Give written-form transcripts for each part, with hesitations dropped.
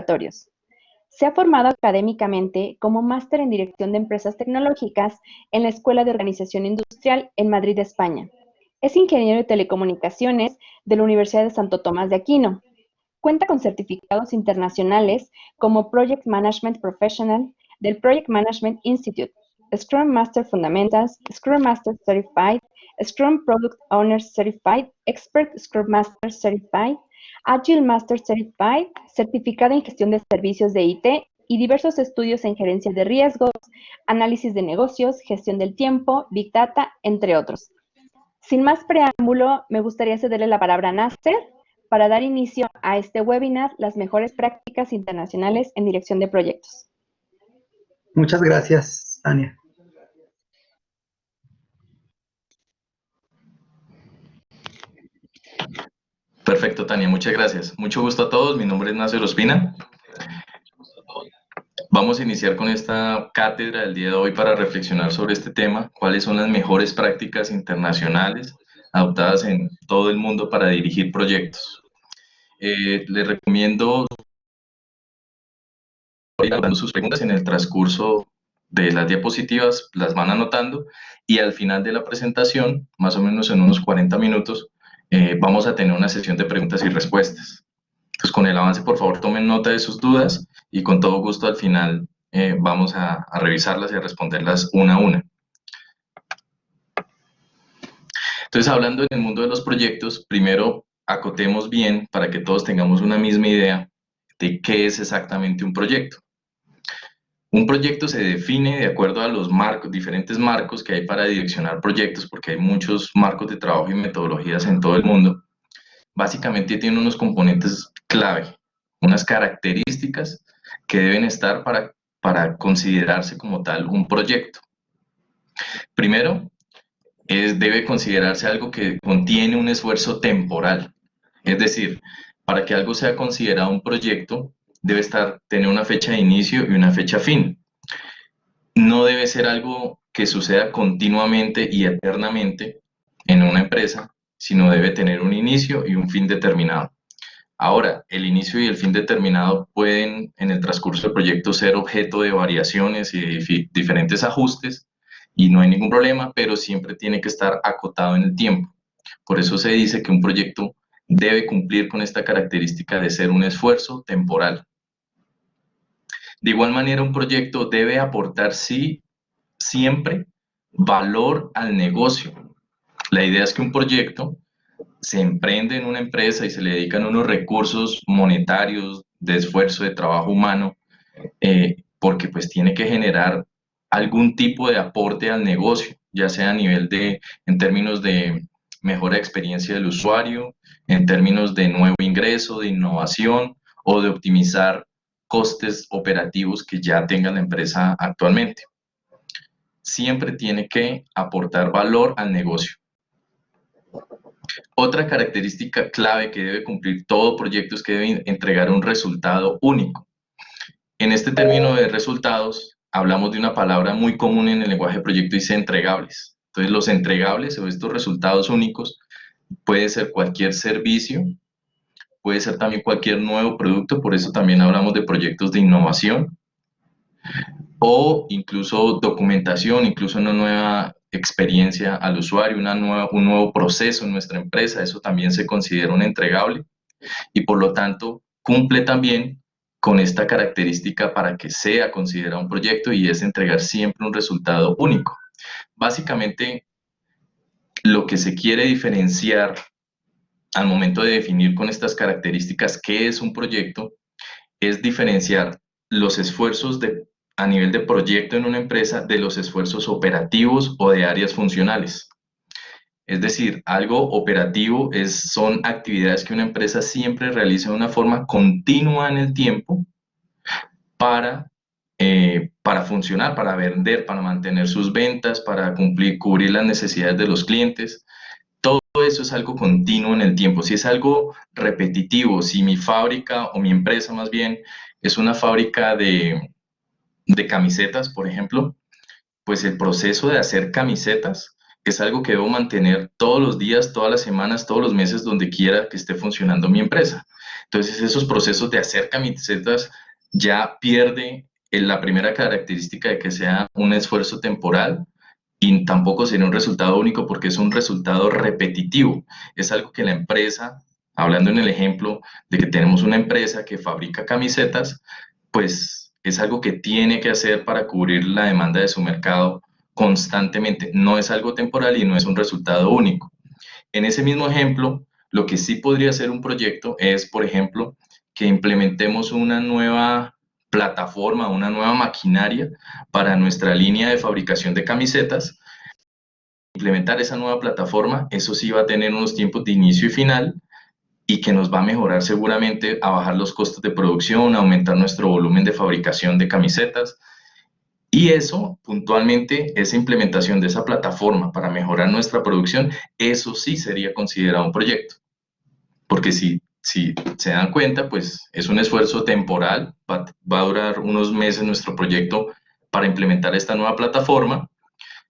laboratorios. Se ha formado académicamente como máster en Dirección de Empresas Tecnológicas en la Escuela de Organización Industrial en Madrid, España. Es ingeniero de telecomunicaciones de la Universidad de Santo Tomás de Aquino. Cuenta con certificados internacionales como Project Management Professional del Project Management Institute, Scrum Master Fundamentals, Scrum Master Certified, Scrum Product Owner Certified, Expert Scrum Master Certified, Agile Master Certified, certificado en gestión de servicios de IT y diversos estudios en gerencia de riesgos, análisis de negocios, gestión del tiempo, Big Data, entre otros. Sin más preámbulo, me gustaría cederle la palabra a Nasser para dar inicio a este webinar, las mejores prácticas internacionales en dirección de proyectos. Muchas gracias, Tania. Perfecto, Tania, muchas gracias. Mucho gusto a todos, mi nombre es Nasser Ospina. Vamos a iniciar con esta cátedra del día de hoy para reflexionar sobre este tema, cuáles son las mejores prácticas internacionales adoptadas en todo el mundo para dirigir proyectos. Les recomiendo ir dando sus preguntas en el transcurso de las diapositivas, las van anotando y al final de la presentación, más o menos en unos 40 minutos, vamos a tener una sesión de preguntas y respuestas. Entonces, con el avance, por favor, tomen nota de sus dudas y con todo gusto al final vamos a revisarlas y a responderlas una a una. Entonces, hablando en el mundo de los proyectos, primero acotemos bien para que todos tengamos una misma idea de qué es exactamente un proyecto. Un proyecto se define de acuerdo a los marcos, diferentes marcos que hay para direccionar proyectos, porque hay muchos marcos de trabajo y metodologías en todo el mundo. Básicamente tiene unos componentes clave, unas características que deben estar para considerarse como tal un proyecto. Primero, debe considerarse algo que contiene un esfuerzo temporal. Es decir, para que algo sea considerado un proyecto, debe tener una fecha de inicio y una fecha fin. No debe ser algo que suceda continuamente y eternamente en una empresa, sino debe tener un inicio y un fin determinado. Ahora, el inicio y el fin determinado pueden en el transcurso del proyecto ser objeto de variaciones y de diferentes ajustes y no hay ningún problema, pero siempre tiene que estar acotado en el tiempo. Por eso se dice que un proyecto debe cumplir con esta característica de ser un esfuerzo temporal. De igual manera, un proyecto debe aportar siempre valor al negocio. La idea es que un proyecto se emprende en una empresa y se le dedican unos recursos monetarios, de esfuerzo, de trabajo humano, porque pues tiene que generar algún tipo de aporte al negocio, ya sea a nivel en términos de mejora de experiencia del usuario, en términos de nuevo ingreso, de innovación o de optimizar costes operativos que ya tenga la empresa actualmente. Siempre tiene que aportar valor al negocio. Otra característica clave que debe cumplir todo proyecto es que debe entregar un resultado único. En este término de resultados, hablamos de una palabra muy común en el lenguaje de proyecto y dice entregables. Entonces, los entregables o estos resultados únicos puede ser cualquier servicio, puede ser también cualquier nuevo producto, por eso también hablamos de proyectos de innovación, o incluso documentación, incluso una nueva experiencia al usuario, un nuevo proceso en nuestra empresa, eso también se considera un entregable y por lo tanto cumple también con esta característica para que sea considerado un proyecto y es entregar siempre un resultado único. Básicamente, lo que se quiere diferenciar al momento de definir con estas características qué es un proyecto es diferenciar los esfuerzos a nivel de proyecto en una empresa de los esfuerzos operativos o de áreas funcionales. Es decir, algo operativo son actividades que una empresa siempre realiza de una forma continua en el tiempo para funcionar, para vender, para mantener sus ventas, para cubrir las necesidades de los clientes. Todo eso es algo continuo en el tiempo. Si es algo repetitivo, si mi fábrica o mi empresa más bien es una fábrica de camisetas, por ejemplo, pues el proceso de hacer camisetas es algo que debo mantener todos los días, todas las semanas, todos los meses, donde quiera que esté funcionando mi empresa. Entonces esos procesos de hacer camisetas ya pierde la primera característica de que sea un esfuerzo temporal y tampoco sería un resultado único porque es un resultado repetitivo. Es algo que la empresa, hablando en el ejemplo de que tenemos una empresa que fabrica camisetas, pues es algo que tiene que hacer para cubrir la demanda de su mercado constantemente. No es algo temporal y no es un resultado único. En ese mismo ejemplo, lo que sí podría ser un proyecto es, por ejemplo, que implementemos una nueva plataforma, una nueva maquinaria para nuestra línea de fabricación de camisetas. Implementar esa nueva plataforma, eso sí va a tener unos tiempos de inicio y final y que nos va a mejorar seguramente a bajar los costos de producción, a aumentar nuestro volumen de fabricación de camisetas. Y eso, puntualmente, esa implementación de esa plataforma para mejorar nuestra producción, eso sí sería considerado un proyecto. Porque si se dan cuenta, pues es un esfuerzo temporal, va a durar unos meses nuestro proyecto para implementar esta nueva plataforma,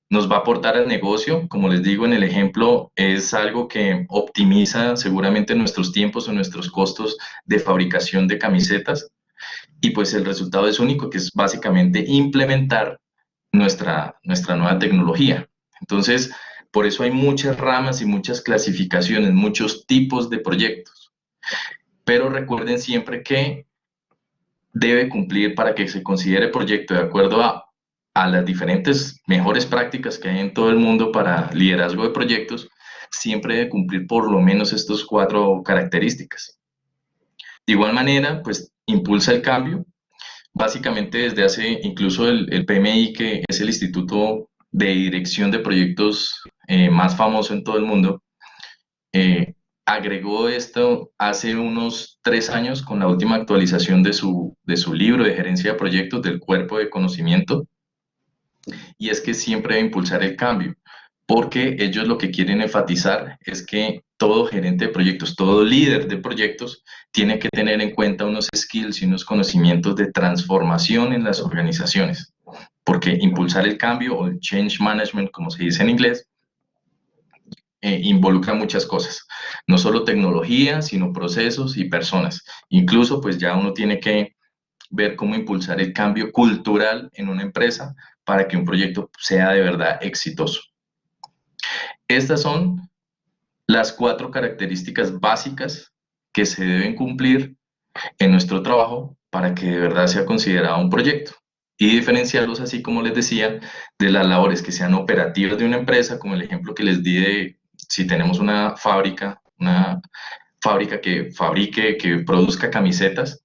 nos va a aportar al negocio, como les digo en el ejemplo, es algo que optimiza seguramente nuestros tiempos o nuestros costos de fabricación de camisetas, y pues el resultado es único, que es básicamente implementar nuestra nueva tecnología. Entonces, por eso hay muchas ramas y muchas clasificaciones, muchos tipos de proyectos. Pero recuerden siempre que debe cumplir para que se considere proyecto de acuerdo a las diferentes mejores prácticas que hay en todo el mundo para liderazgo de proyectos, siempre debe cumplir por lo menos estas 4 características. De igual manera, pues impulsa el cambio. Básicamente desde hace incluso el PMI, que es el Instituto de Dirección de Proyectos más famoso en todo el mundo, agregó esto hace unos 3 años con la última actualización de su libro de gerencia de proyectos del cuerpo de conocimiento, y es que siempre debe impulsar el cambio, porque ellos lo que quieren enfatizar es que todo gerente de proyectos, todo líder de proyectos, tiene que tener en cuenta unos skills y unos conocimientos de transformación en las organizaciones, porque impulsar el cambio o el change management, como se dice en inglés, involucra muchas cosas, no solo tecnología, sino procesos y personas. Incluso pues ya uno tiene que ver cómo impulsar el cambio cultural en una empresa para que un proyecto sea de verdad exitoso. Estas son las 4 características básicas que se deben cumplir en nuestro trabajo para que de verdad sea considerado un proyecto, y diferenciarlos, así como les decía, de las labores que sean operativas de una empresa, como el ejemplo que les di de si tenemos una fábrica que fabrique, que produzca camisetas,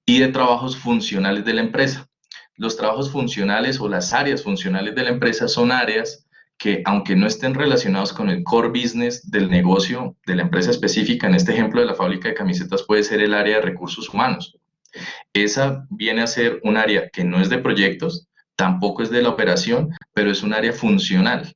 y de trabajos funcionales de la empresa. Los trabajos funcionales o las áreas funcionales de la empresa son áreas que, aunque no estén relacionados con el core business del negocio de la empresa específica, en este ejemplo de la fábrica de camisetas puede ser el área de recursos humanos. Esa viene a ser un área que no es de proyectos, tampoco es de la operación, pero es un área funcional,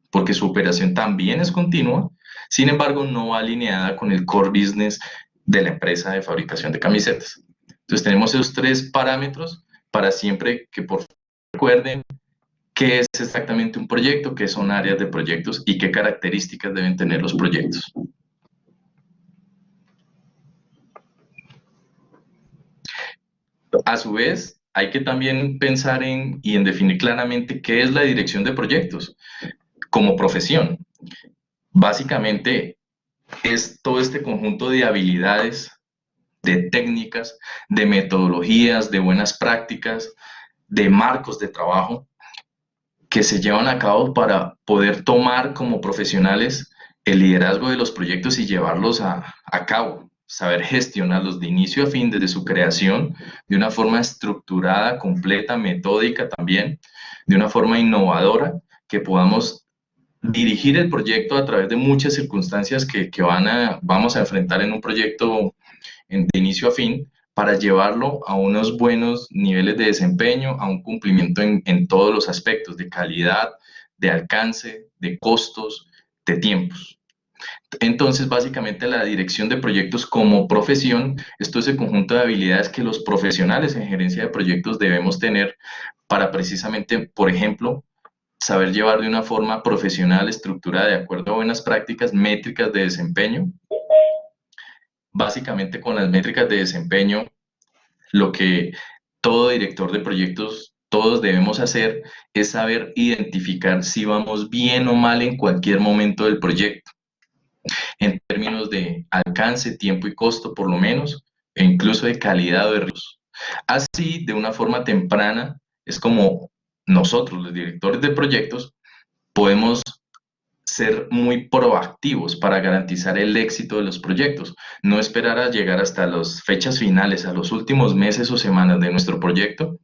porque su operación también es continua, sin embargo no va alineada con el core business de la empresa de fabricación de camisetas. Entonces tenemos esos 3 parámetros para siempre que por favor recuerden qué es exactamente un proyecto, qué son áreas de proyectos y qué características deben tener los proyectos. A su vez, hay que también pensar en definir claramente qué es la dirección de proyectos como profesión. Básicamente es todo este conjunto de habilidades, de técnicas, de metodologías, de buenas prácticas, de marcos de trabajo que se llevan a cabo para poder tomar como profesionales el liderazgo de los proyectos y llevarlos a cabo, saber gestionarlos de inicio a fin desde su creación de una forma estructurada, completa, metódica también, de una forma innovadora, que podamos dirigir el proyecto a través de muchas circunstancias que vamos a enfrentar en un proyecto de inicio a fin, para llevarlo a unos buenos niveles de desempeño, a un cumplimiento en todos los aspectos de calidad, de alcance, de costos, de tiempos. Entonces, básicamente la dirección de proyectos como profesión, esto es el conjunto de habilidades que los profesionales en gerencia de proyectos debemos tener para precisamente, por ejemplo, saber llevar de una forma profesional, estructurada, de acuerdo a buenas prácticas, métricas de desempeño, básicamente con las métricas de desempeño, lo que todo director de proyectos, todos debemos hacer es saber identificar si vamos bien o mal en cualquier momento del proyecto, en términos de alcance, tiempo y costo por lo menos, e incluso de calidad de recursos. Así, de una forma temprana, es como nosotros, los directores de proyectos, podemos ser muy proactivos para garantizar el éxito de los proyectos, no esperar a llegar hasta las fechas finales, a los últimos meses o semanas de nuestro proyecto,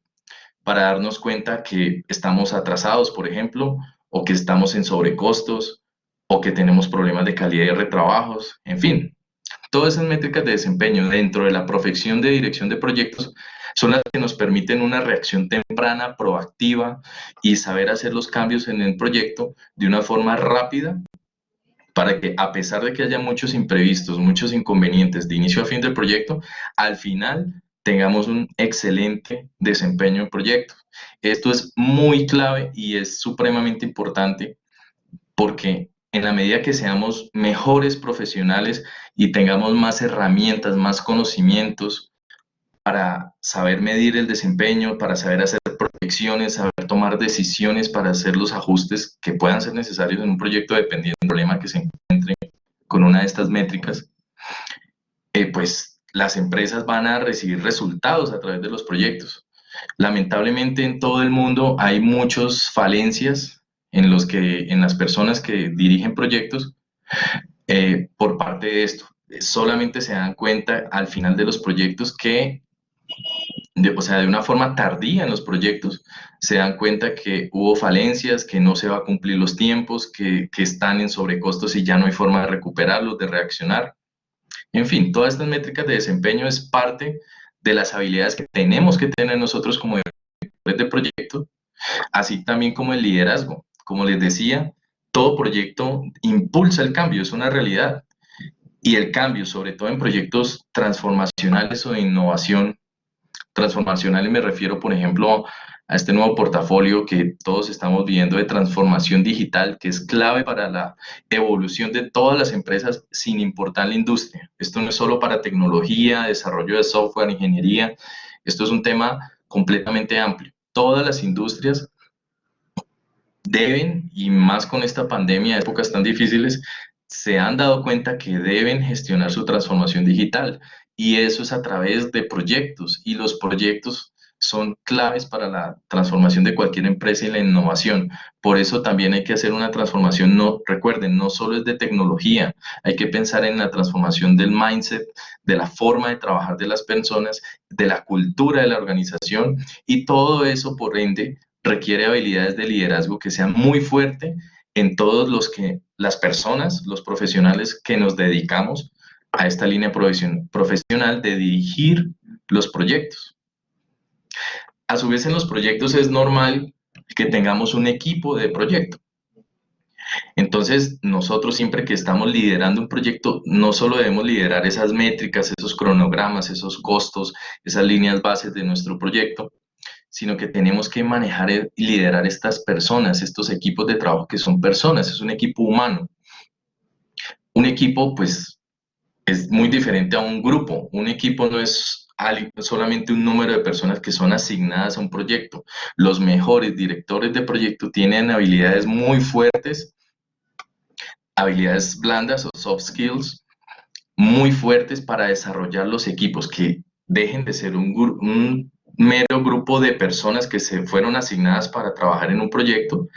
para darnos cuenta que estamos atrasados, por ejemplo, o que estamos en sobrecostos, o que tenemos problemas de calidad y retrabajos, en fin. Todas esas métricas de desempeño dentro de la profesión de dirección de proyectos son las que nos permiten una reacción temprana, proactiva y saber hacer los cambios en el proyecto de una forma rápida para que, a pesar de que haya muchos imprevistos, muchos inconvenientes de inicio a fin del proyecto, al final tengamos un excelente desempeño en proyecto. Esto es muy clave y es supremamente importante porque en la medida que seamos mejores profesionales y tengamos más herramientas, más conocimientos para saber medir el desempeño, para saber hacer proyecciones, saber tomar decisiones para hacer los ajustes que puedan ser necesarios en un proyecto dependiendo del problema que se encuentre con una de estas métricas, pues las empresas van a recibir resultados a través de los proyectos. Lamentablemente en todo el mundo hay muchas falencias en las personas que dirigen proyectos por parte de esto. Solamente se dan cuenta al final de los proyectos que, o sea, de una forma tardía en los proyectos, se dan cuenta que hubo falencias, que no se va a cumplir los tiempos, que están en sobrecostos y ya no hay forma de recuperarlos, de reaccionar. En fin, todas estas métricas de desempeño es parte de las habilidades que tenemos que tener nosotros como directores de proyecto, así también como el liderazgo. Como les decía, todo proyecto impulsa el cambio, es una realidad. Y el cambio, sobre todo en proyectos transformacionales o de innovación, transformacionales me refiero, por ejemplo, a este nuevo portafolio que todos estamos viendo de transformación digital, que es clave para la evolución de todas las empresas sin importar la industria. Esto no es solo para tecnología, desarrollo de software, ingeniería, esto es un tema completamente amplio. Todas las industrias deben, y más con esta pandemia, épocas tan difíciles, se han dado cuenta que deben gestionar su transformación digital y eso es a través de proyectos y los proyectos son claves para la transformación de cualquier empresa y la innovación. Por eso también hay que hacer una transformación, no, recuerden, no solo es de tecnología, hay que pensar en la transformación del mindset, de la forma de trabajar de las personas, de la cultura de la organización y todo eso por ende requiere habilidades de liderazgo que sean muy fuertes en todos las personas, los profesionales que nos dedicamos a esta línea profesional de dirigir los proyectos. A su vez, en los proyectos es normal que tengamos un equipo de proyecto. Entonces, nosotros siempre que estamos liderando un proyecto, no solo debemos liderar esas métricas, esos cronogramas, esos costos, esas líneas bases de nuestro proyecto, sino que tenemos que manejar y liderar estas personas, estos equipos de trabajo que son personas, es un equipo humano. Un equipo, pues, es muy diferente a un grupo. Un equipo no es solamente un número de personas que son asignadas a un proyecto. Los mejores directores de proyecto tienen habilidades muy fuertes, habilidades blandas o soft skills, muy fuertes para desarrollar los equipos, que dejen de ser un mero grupo de personas que se fueron asignadas para trabajar en un proyecto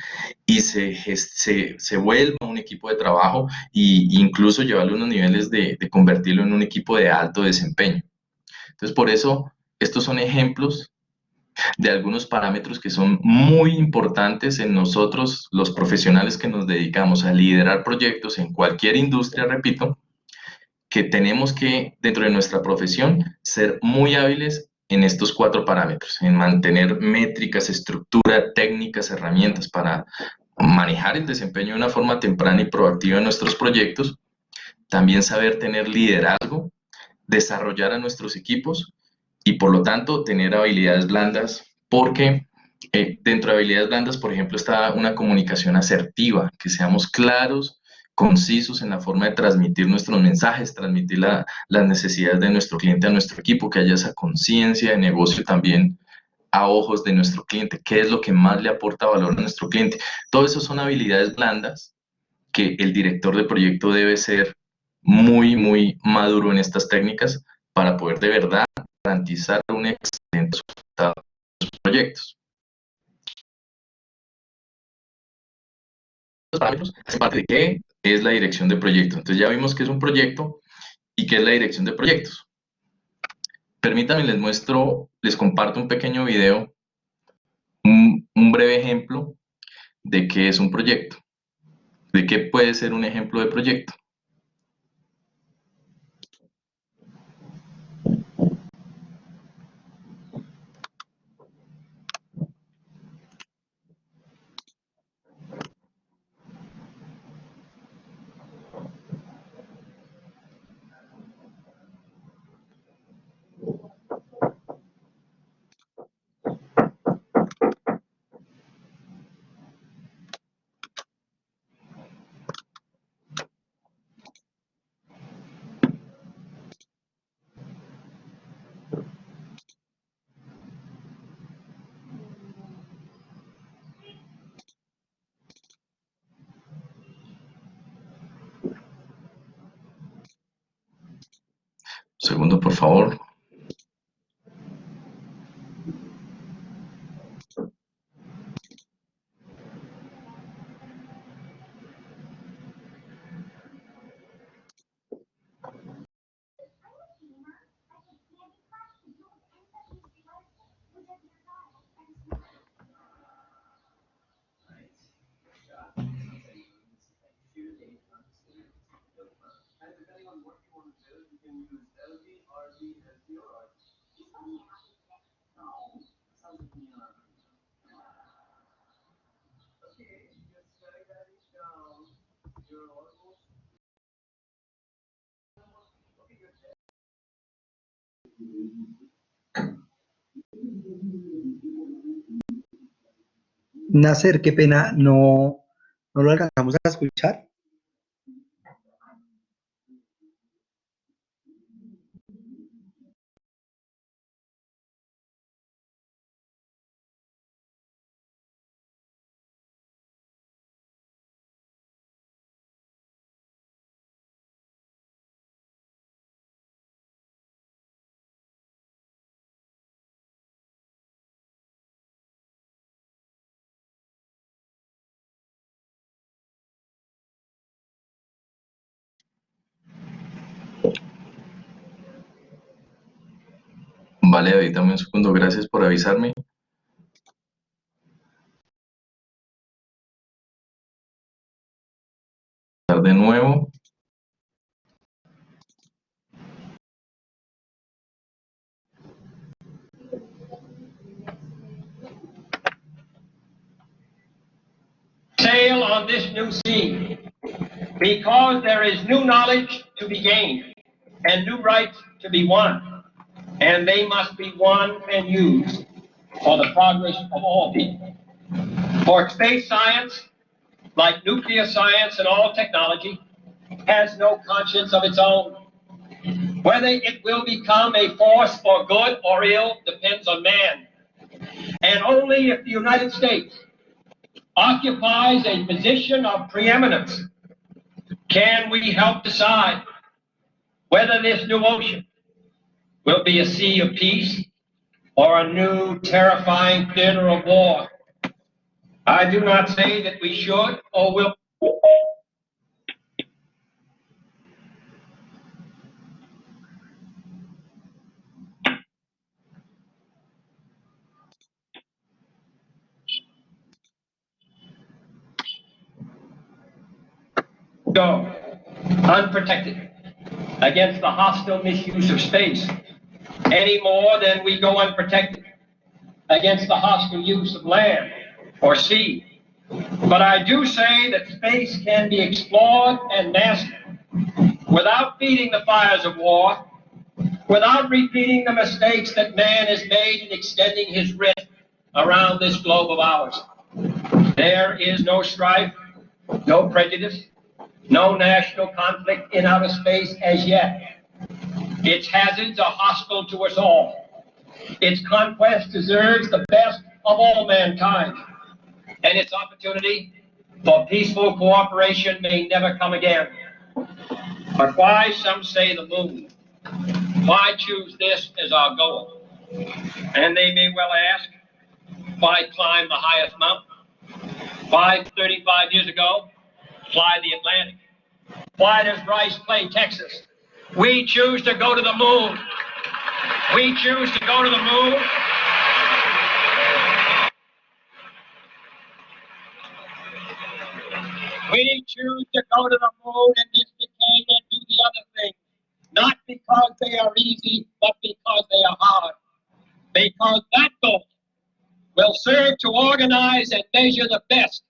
y se vuelva un equipo de trabajo e incluso llevarlo a unos niveles de convertirlo en un equipo de alto desempeño. Entonces, por eso, estos son ejemplos de algunos parámetros que son muy importantes en nosotros, los profesionales que nos dedicamos a liderar proyectos en cualquier industria, repito, que tenemos que, dentro de nuestra profesión, ser muy hábiles en estos 4 parámetros, en mantener métricas, estructura, técnicas, herramientas para manejar el desempeño de una forma temprana y proactiva en nuestros proyectos, también saber tener liderazgo, desarrollar a nuestros equipos y por lo tanto tener habilidades blandas, porque dentro de habilidades blandas, por ejemplo, está una comunicación asertiva, que seamos claros concisos en la forma de transmitir nuestros mensajes, transmitir las necesidades de nuestro cliente a nuestro equipo, que haya esa conciencia de negocio también a ojos de nuestro cliente, qué es lo que más le aporta valor a nuestro cliente. Todo eso son habilidades blandas que el director de proyecto debe ser muy, muy maduro en estas técnicas para poder de verdad garantizar un excelente resultado de sus proyectos. Los parámetros hacen parte de qué es la dirección de proyecto. Entonces ya vimos qué es un proyecto y qué es la dirección de proyectos. Permítanme, les comparto un pequeño video, un breve ejemplo de qué es un proyecto, de qué puede ser un ejemplo de proyecto. Un segundo, por favor. Nasser, qué pena, no lo alcanzamos a escuchar. Vale, David, dame un segundo, gracias por avisarme. De nuevo. Sail on this new sea, because there is new knowledge to be gained and new rights to be won, and they must be won and used for the progress of all people. For space science, like nuclear science and all technology, has no conscience of its own. Whether it will become a force for good or ill depends on man. And only if the United States occupies a position of preeminence can we help decide whether this new ocean will be a sea of peace or a new terrifying theater of war. I do not say that we should or will. Go unprotected against the hostile misuse of space any more than we go unprotected against the hostile use of land or sea. But I do say that space can be explored and mastered without feeding the fires of war, without repeating the mistakes that man has made in extending his rift around this globe of ours. There is no strife, no prejudice, No national conflict in outer space as yet. Its hazards are hostile to us all. Its conquest deserves the best of all mankind, and its opportunity for peaceful cooperation may never come again. But why, some say, the moon? Why choose this as our goal? And they may well ask, why climb the highest mountain? Why, 35 years ago, fly the Atlantic? Why does Rice play Texas? We choose to go to the moon. We choose to go to the moon. We choose to go to the moon in this decade and do the other things, not because they are easy, but because they are hard. Because that goal will serve to organize and measure the best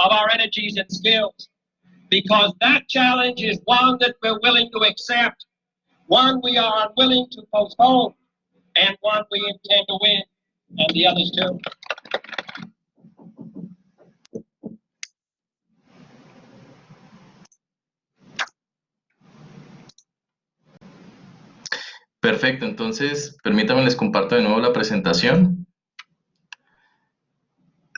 of our energies and skills. Because that challenge is one that we're willing to accept, one we are unwilling to postpone, and one we intend to win, and the others too. Perfecto, entonces permítanme les comparto de nuevo la presentación.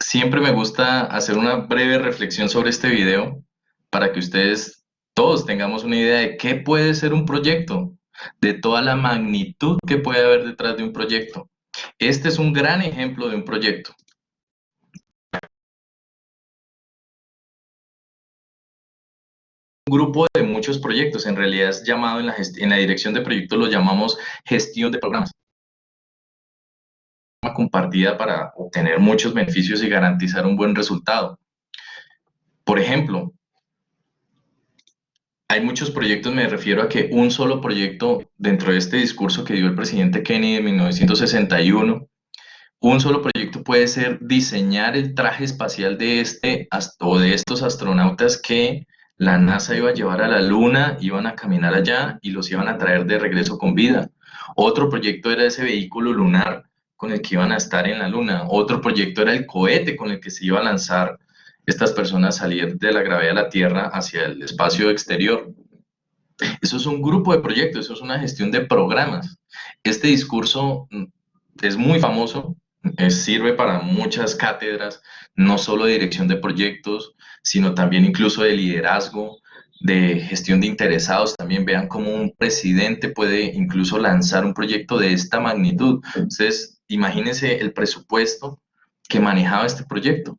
Siempre me gusta hacer una breve reflexión sobre este video para que ustedes todos tengamos una idea de qué puede ser un proyecto, de toda la magnitud que puede haber detrás de un proyecto. Este es un gran ejemplo de un proyecto. Un grupo de muchos proyectos, en realidad es llamado en la dirección de proyectos, lo llamamos gestión de programas. Compartida para obtener muchos beneficios y garantizar un buen resultado. Por ejemplo, hay muchos proyectos, me refiero a que un solo proyecto dentro de este discurso que dio el presidente Kennedy en 1961, un solo proyecto puede ser diseñar el traje espacial de estos astronautas que la NASA iba a llevar a la Luna, iban a caminar allá y los iban a traer de regreso con vida. Otro proyecto era ese vehículo lunar con el que iban a estar en la Luna. Otro proyecto era el cohete con el que se iba a lanzar estas personas salir de la gravedad de la Tierra hacia el espacio exterior. Eso es un grupo de proyectos, eso es una gestión de programas. Este discurso es muy famoso, sirve para muchas cátedras, no solo de dirección de proyectos, sino también incluso de liderazgo, de gestión de interesados. También vean cómo un presidente puede incluso lanzar un proyecto de esta magnitud. Ustedes imagínense el presupuesto que manejaba este proyecto.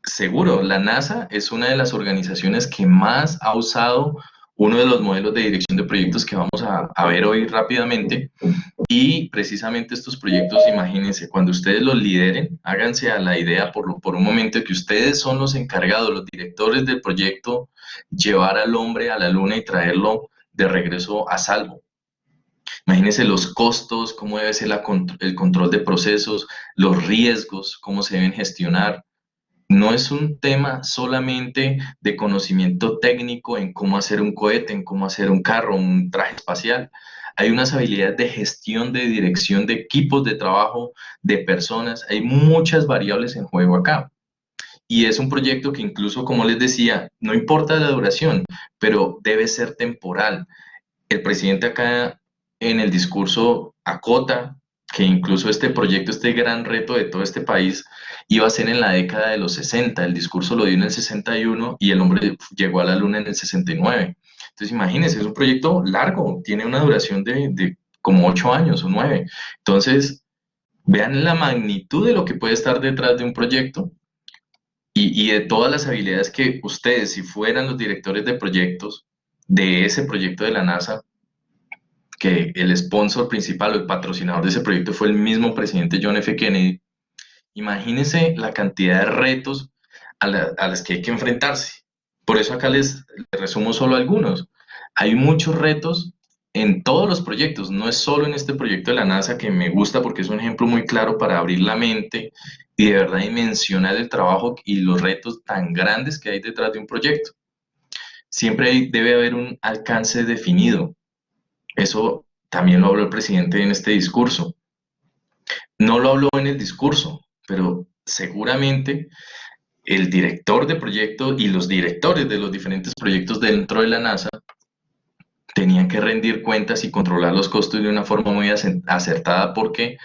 Seguro, la NASA es una de las organizaciones que más ha usado uno de los modelos de dirección de proyectos que vamos a ver hoy rápidamente. Y precisamente estos proyectos, imagínense, cuando ustedes los lideren, háganse a la idea por un momento de que ustedes son los encargados, los directores del proyecto, llevar al hombre a la Luna y traerlo de regreso a salvo. Imagínense los costos, cómo debe ser el control de procesos, los riesgos, cómo se deben gestionar. No es un tema solamente de conocimiento técnico en cómo hacer un cohete, en cómo hacer un carro, un traje espacial. Hay unas habilidades de gestión, de dirección de equipos de trabajo, de personas. Hay muchas variables en juego acá. Y es un proyecto que incluso, como les decía, no importa la duración, pero debe ser temporal. El presidente acá en el discurso acota que incluso este proyecto, este gran reto de todo este país, iba a ser en la década de los 60. El discurso lo dio en el 61 y el hombre llegó a la Luna en el 69. Entonces, imagínense, es un proyecto largo, tiene una duración de como 8 años o 9. Entonces, vean la magnitud de lo que puede estar detrás de un proyecto y de todas las habilidades que ustedes, si fueran los directores de proyectos de ese proyecto de la NASA, que el sponsor principal o el patrocinador de ese proyecto fue el mismo presidente John F. Kennedy, imagínense la cantidad de retos a las que hay que enfrentarse. Por eso acá les resumo solo algunos. Hay muchos retos en todos los proyectos, no es solo en este proyecto de la NASA, que me gusta porque es un ejemplo muy claro para abrir la mente y de verdad dimensionar el trabajo y los retos tan grandes que hay detrás de un proyecto. Siempre debe haber un alcance definido. Eso también lo habló el presidente en este discurso. No lo habló en el discurso, pero seguramente el director de proyecto y los directores de los diferentes proyectos dentro de la NASA tenían que rendir cuentas y controlar los costos de una forma muy acertada porque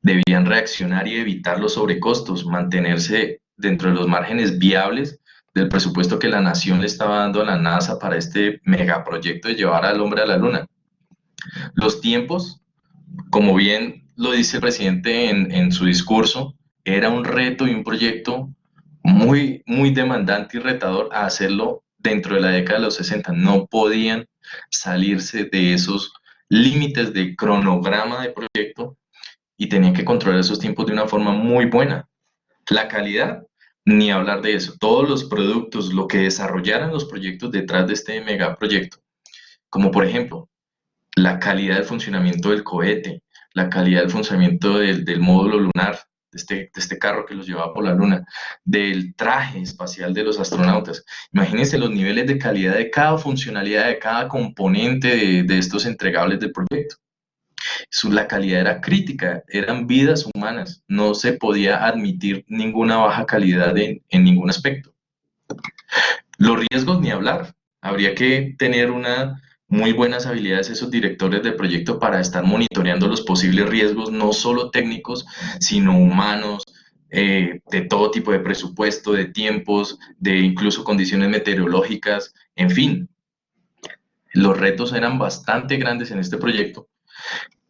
debían reaccionar y evitar los sobrecostos, mantenerse dentro de los márgenes viables del presupuesto que la nación le estaba dando a la NASA para este megaproyecto de llevar al hombre a la Luna. Los tiempos, como bien lo dice el presidente en su discurso, era un reto y un proyecto muy demandante y retador a hacerlo dentro de la década de los 60. No podían salirse de esos límites de cronograma de proyecto y tenían que controlar esos tiempos de una forma muy buena. La calidad, ni hablar de eso. Todos los productos, lo que desarrollaran los proyectos detrás de este megaproyecto, como por ejemplo, la calidad del funcionamiento del cohete, la calidad del funcionamiento del módulo lunar, de este carro que los llevaba por la luna, del traje espacial de los astronautas. Imagínense los niveles de calidad de cada funcionalidad, de cada componente de estos entregables del proyecto. La calidad era crítica, eran vidas humanas, no se podía admitir ninguna baja calidad en ningún aspecto. Los riesgos ni hablar, habría que tener muy buenas habilidades esos directores de proyecto para estar monitoreando los posibles riesgos, no solo técnicos, sino humanos, de todo tipo de presupuesto, de tiempos, de incluso condiciones meteorológicas, en fin. Los retos eran bastante grandes en este proyecto.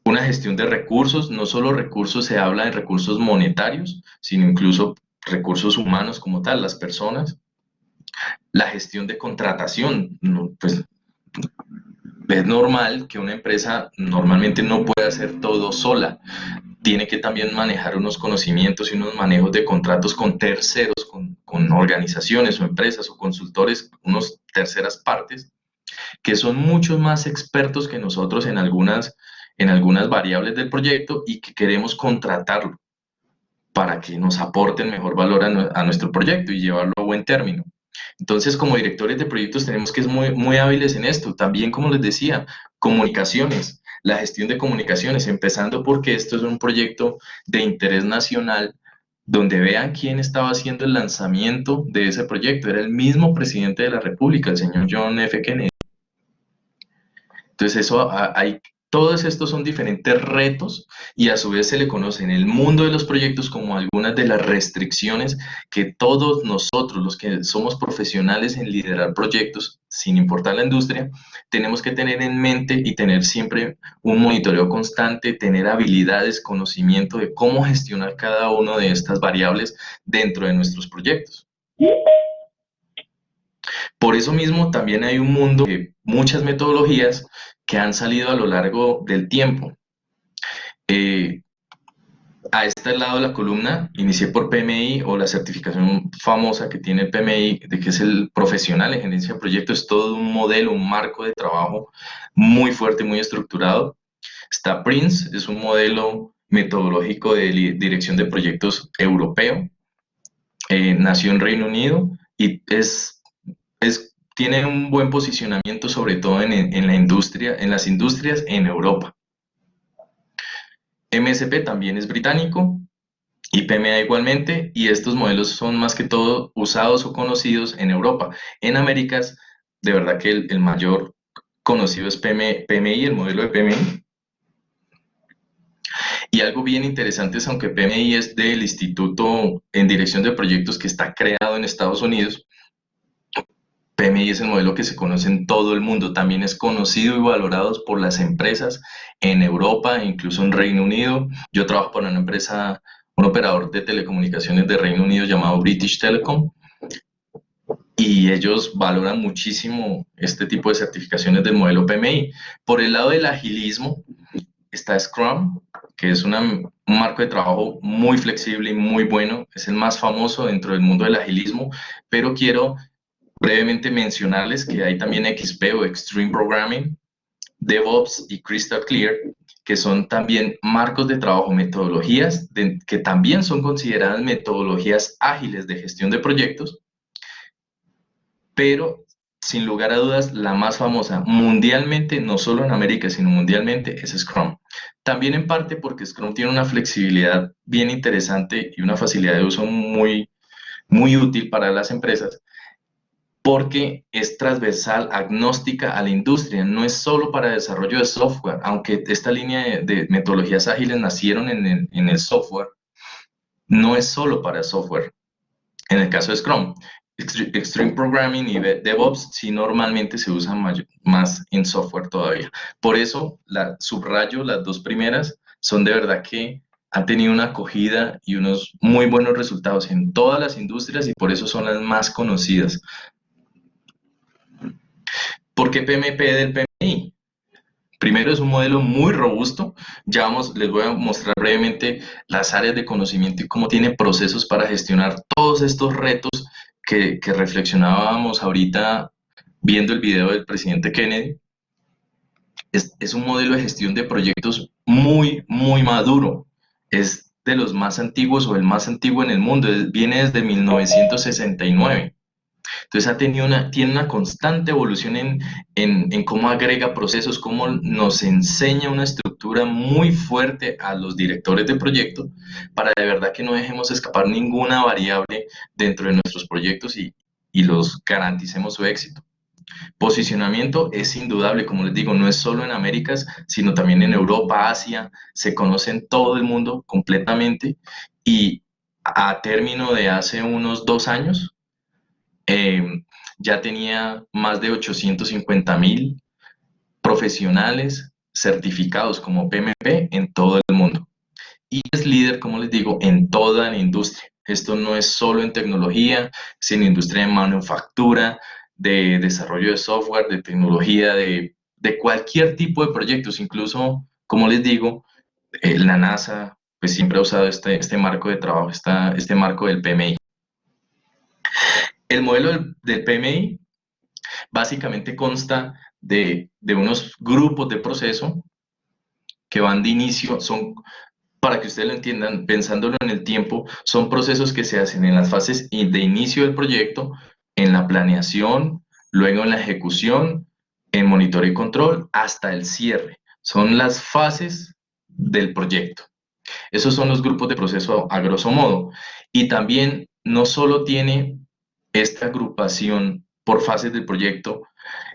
Una gestión de recursos, no solo recursos, se habla de recursos monetarios, sino incluso recursos humanos como tal, las personas. La gestión de contratación, pues es normal que una empresa normalmente no pueda hacer todo sola. Tiene que también manejar unos conocimientos y unos manejos de contratos con terceros, con organizaciones o empresas o consultores, unos terceras partes, que son mucho más expertos que nosotros en algunas variables del proyecto y que queremos contratarlo para que nos aporten mejor valor a nuestro proyecto y llevarlo a buen término. Entonces, como directores de proyectos tenemos que ser muy hábiles en esto. También, como les decía, comunicaciones, la gestión de comunicaciones, empezando porque esto es un proyecto de interés nacional, donde vean quién estaba haciendo el lanzamiento de ese proyecto. Era el mismo presidente de la República, el señor John F. Kennedy. Entonces, todos estos son diferentes retos y a su vez se le conoce en el mundo de los proyectos como algunas de las restricciones que todos nosotros, los que somos profesionales en liderar proyectos, sin importar la industria, tenemos que tener en mente y tener siempre un monitoreo constante, tener habilidades, conocimiento de cómo gestionar cada una de estas variables dentro de nuestros proyectos. Por eso mismo también hay un mundo de muchas metodologías que han salido a lo largo del tiempo. A este lado de la columna inicié por PMI o la certificación famosa que tiene el PMI, de que es el profesional en gerencia de proyectos. Es todo un modelo, un marco de trabajo muy fuerte, muy estructurado. Está PRINCE, es un modelo metodológico de dirección de proyectos europeo. Nació en Reino Unido y tiene un buen posicionamiento, sobre todo en las industrias en Europa. MSP también es británico y PMA igualmente, y estos modelos son más que todo usados o conocidos en Europa. En Américas, de verdad que el mayor conocido es PMI, el modelo de PMI. Y algo bien interesante es, aunque PMI es del Instituto en Dirección de Proyectos que está creado en Estados Unidos, PMI es el modelo que se conoce en todo el mundo. También es conocido y valorado por las empresas en Europa e incluso en Reino Unido. Yo trabajo para una empresa, un operador de telecomunicaciones de Reino Unido llamado British Telecom, y ellos valoran muchísimo este tipo de certificaciones del modelo PMI. Por el lado del agilismo está Scrum, que es un marco de trabajo muy flexible y muy bueno. Es el más famoso dentro del mundo del agilismo, pero quiero brevemente mencionarles que hay también XP o Extreme Programming, DevOps y Crystal Clear, que son también marcos de trabajo, metodologías que también son consideradas metodologías ágiles de gestión de proyectos, pero sin lugar a dudas la más famosa mundialmente, no solo en América, sino mundialmente, es Scrum. También en parte porque Scrum tiene una flexibilidad bien interesante y una facilidad de uso muy muy útil para las empresas porque es transversal, agnóstica a la industria, no es solo para desarrollo de software, aunque esta línea de metodologías ágiles nacieron en el software, no es solo para software. En el caso de Scrum, Extreme Programming y DevOps sí normalmente se usan más en software todavía. Por eso, subrayo, las dos primeras son de verdad que han tenido una acogida y unos muy buenos resultados en todas las industrias y por eso son las más conocidas. ¿Por qué PMP del PMI? Primero, es un modelo muy robusto. Les voy a mostrar brevemente las áreas de conocimiento y cómo tiene procesos para gestionar todos estos retos que reflexionábamos ahorita viendo el video del presidente Kennedy. Es un modelo de gestión de proyectos muy, muy maduro. Es de los más antiguos o el más antiguo en el mundo. Viene desde 1969. Entonces tiene una constante evolución en cómo agrega procesos, cómo nos enseña una estructura muy fuerte a los directores de proyecto para de verdad que no dejemos escapar ninguna variable dentro de nuestros proyectos y los garanticemos su éxito. Posicionamiento es indudable, como les digo, no es solo en Américas, sino también en Europa, Asia, se conoce en todo el mundo completamente y a término de hace unos 2 años, ya tenía más de 850,000 profesionales certificados como PMP en todo el mundo. Y es líder, como les digo, en toda la industria. Esto no es solo en tecnología, sino en industria de manufactura, de desarrollo de software, de tecnología, de cualquier tipo de proyectos. Incluso, como les digo, la NASA pues siempre ha usado este marco de trabajo, este marco del PMI. El modelo del PMI básicamente consta de unos grupos de proceso que van de inicio, para que ustedes lo entiendan, pensándolo en el tiempo, son procesos que se hacen en las fases de inicio del proyecto, en la planeación, luego en la ejecución, en monitoreo y control, hasta el cierre. Son las fases del proyecto. Esos son los grupos de proceso a grosso modo. Y también no solo tiene esta agrupación por fases del proyecto,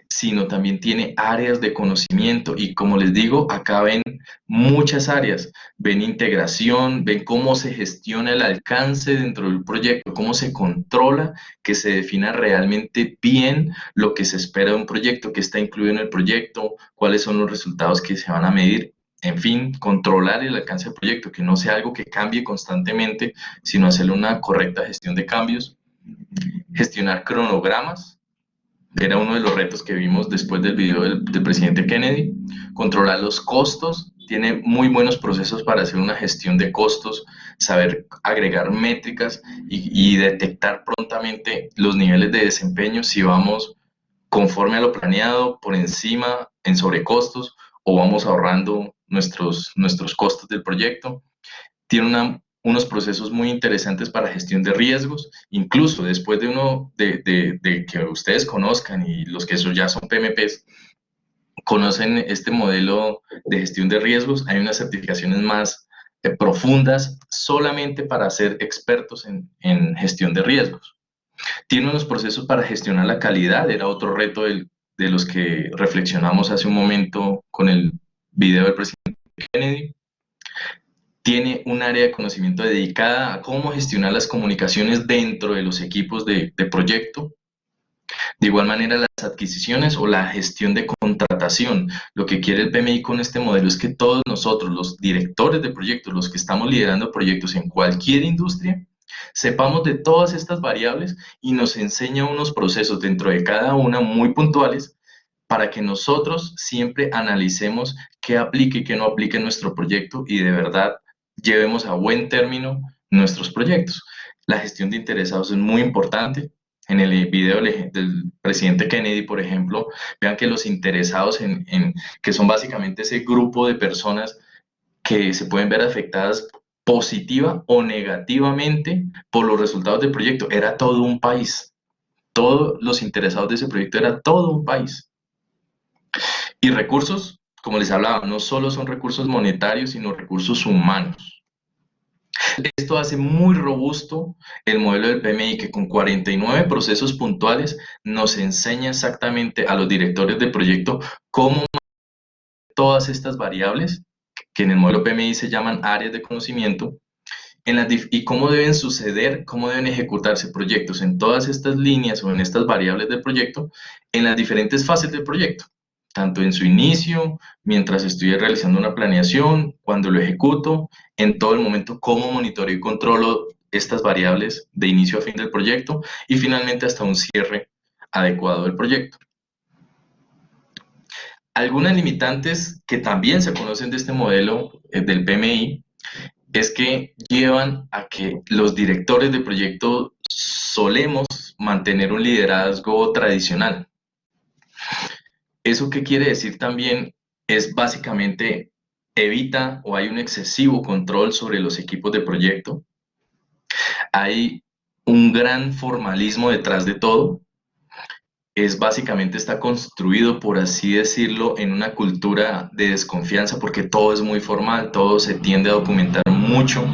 sino también tiene áreas de conocimiento y como les digo, acá ven muchas áreas, ven integración, ven cómo se gestiona el alcance dentro del proyecto, cómo se controla, que se defina realmente bien lo que se espera de un proyecto, qué está incluido en el proyecto, cuáles son los resultados que se van a medir. En fin, controlar el alcance del proyecto, que no sea algo que cambie constantemente, sino hacerle una correcta gestión de cambios. Gestionar cronogramas, era uno de los retos que vimos después del video del presidente Kennedy. Controlar los costos, tiene muy buenos procesos para hacer una gestión de costos, saber agregar métricas y detectar prontamente los niveles de desempeño, si vamos conforme a lo planeado, por encima, en sobrecostos, o vamos ahorrando nuestros costos del proyecto. Tiene unos procesos muy interesantes para gestión de riesgos, incluso después de que ustedes conozcan y los que ya son PMPs, conocen este modelo de gestión de riesgos, hay unas certificaciones más profundas solamente para ser expertos en gestión de riesgos. Tiene unos procesos para gestionar la calidad, era otro reto de los que reflexionamos hace un momento con el video del presidente Kennedy. Tiene un área de conocimiento dedicada a cómo gestionar las comunicaciones dentro de los equipos de proyecto. De igual manera, las adquisiciones o la gestión de contratación. Lo que quiere el PMI con este modelo es que todos nosotros, los directores de proyectos, los que estamos liderando proyectos en cualquier industria, sepamos de todas estas variables y nos enseña unos procesos dentro de cada una muy puntuales para que nosotros siempre analicemos qué aplique y qué no aplique en nuestro proyecto y de verdad llevemos a buen término nuestros proyectos. La gestión de interesados es muy importante. En el video del presidente Kennedy, por ejemplo, vean que los interesados, que son básicamente ese grupo de personas que se pueden ver afectadas positiva o negativamente por los resultados del proyecto, era todo un país. Todos los interesados de ese proyecto era todo un país. Y recursos, como les hablaba, no solo son recursos monetarios, sino recursos humanos. Esto hace muy robusto el modelo del PMI, que con 49 procesos puntuales nos enseña exactamente a los directores de proyecto cómo todas estas variables, que en el modelo PMI se llaman áreas de conocimiento, y cómo deben suceder, cómo deben ejecutarse proyectos en todas estas líneas o en estas variables del proyecto, en las diferentes fases del proyecto, tanto en su inicio, mientras estoy realizando una planeación, cuando lo ejecuto, en todo el momento, cómo monitoreo y controlo estas variables de inicio a fin del proyecto, y finalmente hasta un cierre adecuado del proyecto. Algunas limitantes que también se conocen de este modelo del PMI es que llevan a que los directores de proyecto solemos mantener un liderazgo tradicional. ¿Eso qué quiere decir también? Es básicamente evita o hay un excesivo control sobre los equipos de proyecto. Hay un gran formalismo detrás de todo. Básicamente está construido, por así decirlo, en una cultura de desconfianza porque todo es muy formal, todo se tiende a documentar mucho.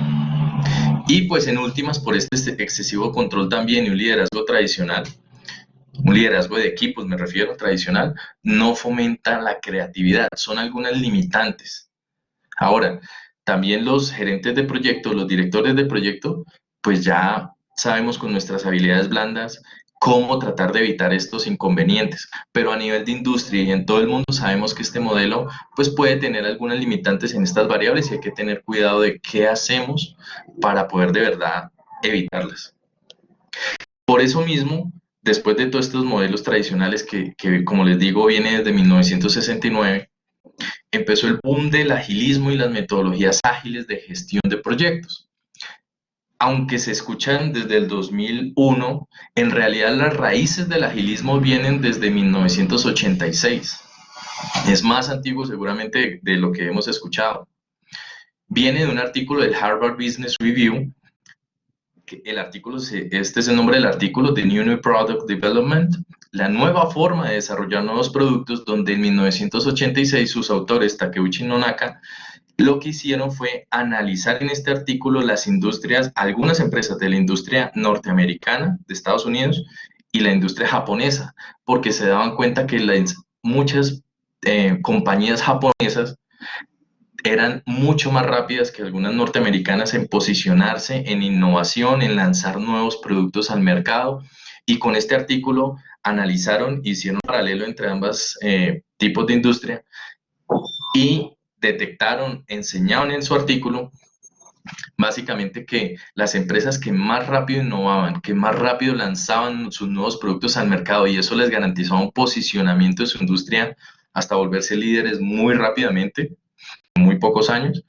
Y pues en últimas, por este excesivo control también y un liderazgo tradicional, un liderazgo de equipos me refiero, tradicional, no fomenta la creatividad, son algunas limitantes. Ahora, también los gerentes de proyecto, los directores de proyecto, pues ya sabemos con nuestras habilidades blandas cómo tratar de evitar estos inconvenientes, pero a nivel de industria y en todo el mundo sabemos que este modelo pues puede tener algunas limitantes en estas variables y hay que tener cuidado de qué hacemos para poder de verdad evitarlas. Por eso mismo, después de todos estos modelos tradicionales que como les digo viene desde 1969, empezó el boom del agilismo y las metodologías ágiles de gestión de proyectos. Aunque se escuchan desde el 2001, en realidad las raíces del agilismo vienen desde 1986. Es más antiguo seguramente de lo que hemos escuchado. Viene de un artículo del Harvard Business Review. El artículo, este es el nombre del artículo, The New Product Development, la nueva forma de desarrollar nuevos productos, donde en 1986 sus autores, Takeuchi Nonaka, lo que hicieron fue analizar en este artículo las industrias, algunas empresas de la industria norteamericana de Estados Unidos y la industria japonesa, porque se daban cuenta que muchas compañías japonesas eran mucho más rápidas que algunas norteamericanas en posicionarse, en innovación, en lanzar nuevos productos al mercado. Y con este artículo analizaron, hicieron un paralelo entre ambos tipos de industria y detectaron, enseñaron en su artículo, básicamente que las empresas que más rápido innovaban, que más rápido lanzaban sus nuevos productos al mercado y eso les garantizaba un posicionamiento de su industria hasta volverse líderes muy rápidamente, muy pocos años,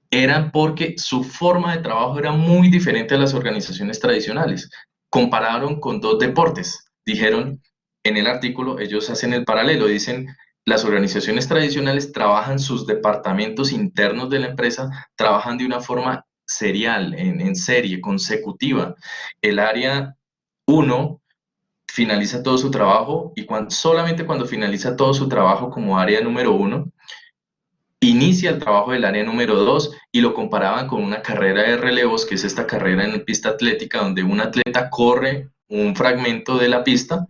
eran porque su forma de trabajo era muy diferente a las organizaciones tradicionales. Compararon con dos deportes. Dijeron, en el artículo, ellos hacen el paralelo, dicen, las organizaciones tradicionales trabajan sus departamentos internos de la empresa, trabajan de una forma serial, en serie, consecutiva. El área 1 finaliza todo su trabajo y solamente cuando finaliza todo su trabajo como área número 1, inicia el trabajo del área número 2 y lo comparaban con una carrera de relevos, que es esta carrera en pista atlética, donde un atleta corre un fragmento de la pista,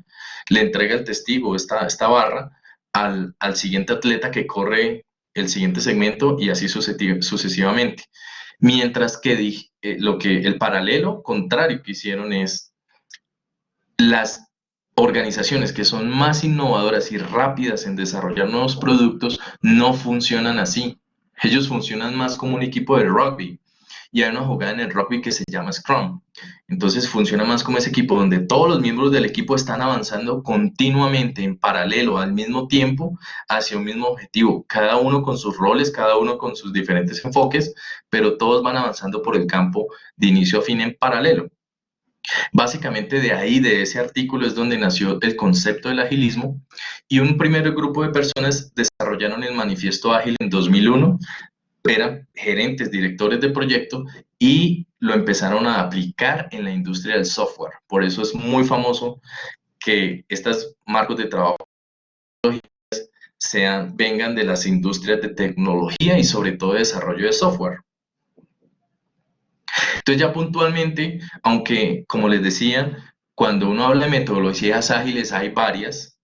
le entrega el testigo, esta barra, al siguiente atleta que corre el siguiente segmento y así sucesivamente. Mientras que el paralelo contrario que hicieron es las organizaciones que son más innovadoras y rápidas en desarrollar nuevos productos no funcionan así. Ellos funcionan más como un equipo de rugby. Y hay una jugada en el rugby que se llama Scrum. Entonces funciona más como ese equipo donde todos los miembros del equipo están avanzando continuamente en paralelo al mismo tiempo hacia un mismo objetivo. Cada uno con sus roles, cada uno con sus diferentes enfoques, pero todos van avanzando por el campo de inicio a fin en paralelo. Básicamente de ahí, de ese artículo, es donde nació el concepto del agilismo y un primer grupo de personas desarrollaron el manifiesto ágil en 2001, eran gerentes, directores de proyecto y lo empezaron a aplicar en la industria del software. Por eso es muy famoso que estos marcos de trabajo vengan de las industrias de tecnología y sobre todo de desarrollo de software. Entonces ya puntualmente, aunque como les decía, cuando uno habla de metodologías ágiles hay varias,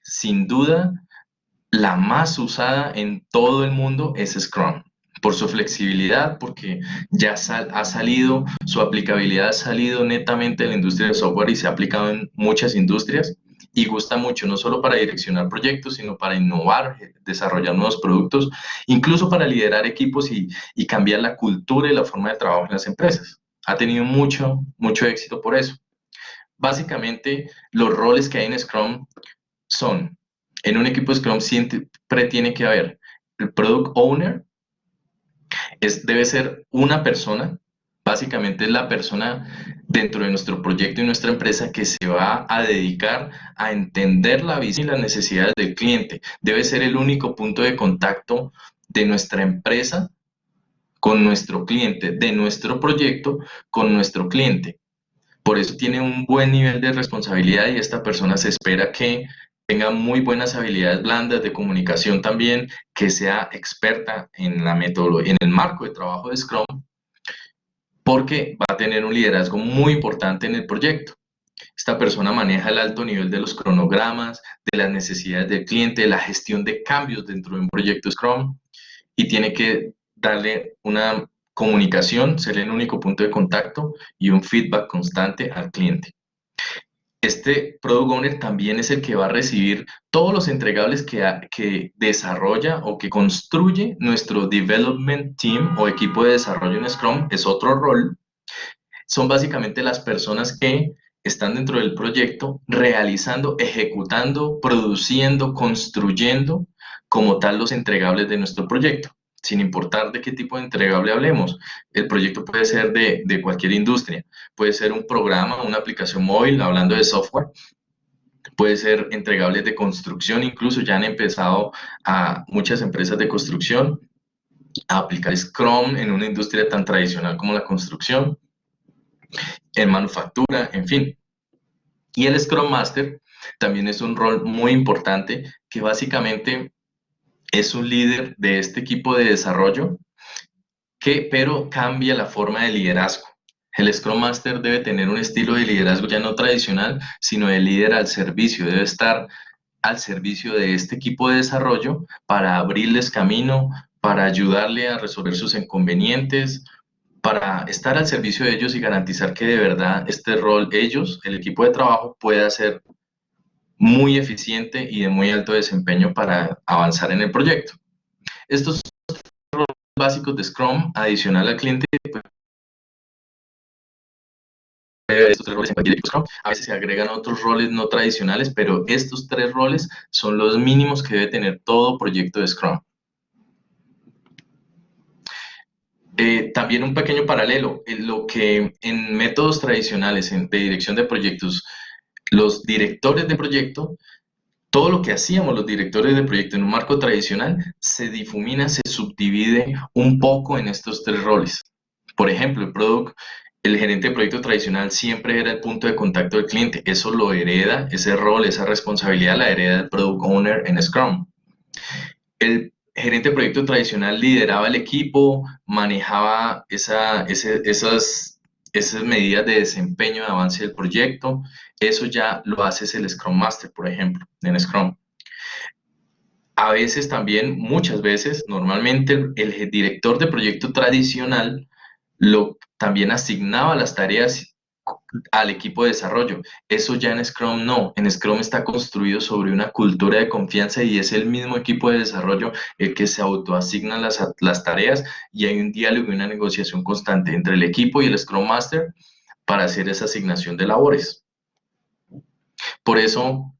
sin duda la más usada en todo el mundo es Scrum, por su flexibilidad, porque ya ha salido, su aplicabilidad ha salido netamente de la industria del software y se ha aplicado en muchas industrias y gusta mucho, no solo para direccionar proyectos, sino para innovar, desarrollar nuevos productos, incluso para liderar equipos y cambiar la cultura y la forma de trabajo en las empresas. Ha tenido mucho éxito por eso. Básicamente, los roles que hay en Scrum son, en un equipo de Scrum siempre tiene que haber el Product Owner, debe ser una persona, básicamente es la persona dentro de nuestro proyecto y nuestra empresa que se va a dedicar a entender la visión y las necesidades del cliente. Debe ser el único punto de contacto de nuestra empresa con nuestro cliente, de nuestro proyecto con nuestro cliente. Por eso tiene un buen nivel de responsabilidad y esta persona se espera que tenga muy buenas habilidades blandas de comunicación también, que sea experta en la metodología, en el marco de trabajo de Scrum, porque va a tener un liderazgo muy importante en el proyecto. Esta persona maneja el alto nivel de los cronogramas, de las necesidades del cliente, de la gestión de cambios dentro de un proyecto Scrum y tiene que darle una comunicación, ser el único punto de contacto y un feedback constante al cliente. Este Product Owner también es el que va a recibir todos los entregables que desarrolla o que construye nuestro Development Team o equipo de desarrollo en Scrum, es otro rol. Son básicamente las personas que están dentro del proyecto realizando, ejecutando, produciendo, construyendo como tal los entregables de nuestro proyecto, sin importar de qué tipo de entregable hablemos. El proyecto puede ser de cualquier industria, puede ser un programa, una aplicación móvil, hablando de software, puede ser entregables de construcción, incluso ya han empezado a muchas empresas de construcción a aplicar Scrum en una industria tan tradicional como la construcción, en manufactura, en fin. Y el Scrum Master también es un rol muy importante que básicamente es un líder de este equipo de desarrollo pero cambia la forma de liderazgo. El Scrum Master debe tener un estilo de liderazgo ya no tradicional, sino de líder al servicio, debe estar al servicio de este equipo de desarrollo para abrirles camino, para ayudarle a resolver sus inconvenientes, para estar al servicio de ellos y garantizar que de verdad este rol ellos, el equipo de trabajo, pueda ser muy eficiente y de muy alto desempeño para avanzar en el proyecto. Estos roles básicos de Scrum, adicional al cliente, pues, estos tres roles en cualquier equipo Scrum. A veces se agregan otros roles no tradicionales, pero estos tres roles son los mínimos que debe tener todo proyecto de Scrum. También un pequeño paralelo, en lo que en métodos tradicionales de dirección de proyectos, los directores de proyecto, todo lo que hacíamos los directores de proyecto en un marco tradicional se difumina, se subdivide un poco en estos tres roles. Por ejemplo, el gerente de proyecto tradicional siempre era el punto de contacto del cliente. Eso lo hereda, ese rol, esa responsabilidad la hereda el Product Owner en Scrum. El gerente de proyecto tradicional lideraba el equipo, manejaba esas medidas de desempeño, de avance del proyecto. Eso ya lo hace el Scrum Master, por ejemplo, en Scrum. A veces también, muchas veces, normalmente el director de proyecto tradicional también asignaba las tareas al equipo de desarrollo. Eso ya en Scrum no. En Scrum está construido sobre una cultura de confianza y es el mismo equipo de desarrollo el que se autoasigna las tareas y hay un diálogo y una negociación constante entre el equipo y el Scrum Master para hacer esa asignación de labores. Por eso,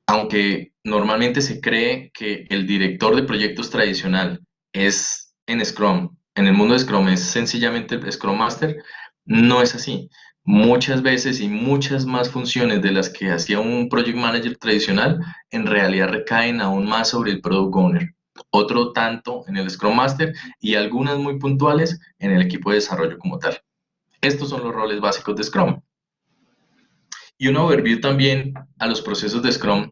aunque normalmente se cree que el director de proyectos tradicional es en Scrum, en el mundo de Scrum es sencillamente el Scrum Master, no es así. Muchas veces y muchas más funciones de las que hacía un Project Manager tradicional, en realidad recaen aún más sobre el Product Owner. Otro tanto en el Scrum Master y algunas muy puntuales en el equipo de desarrollo como tal. Estos son los roles básicos de Scrum. Y un overview también a los procesos de Scrum.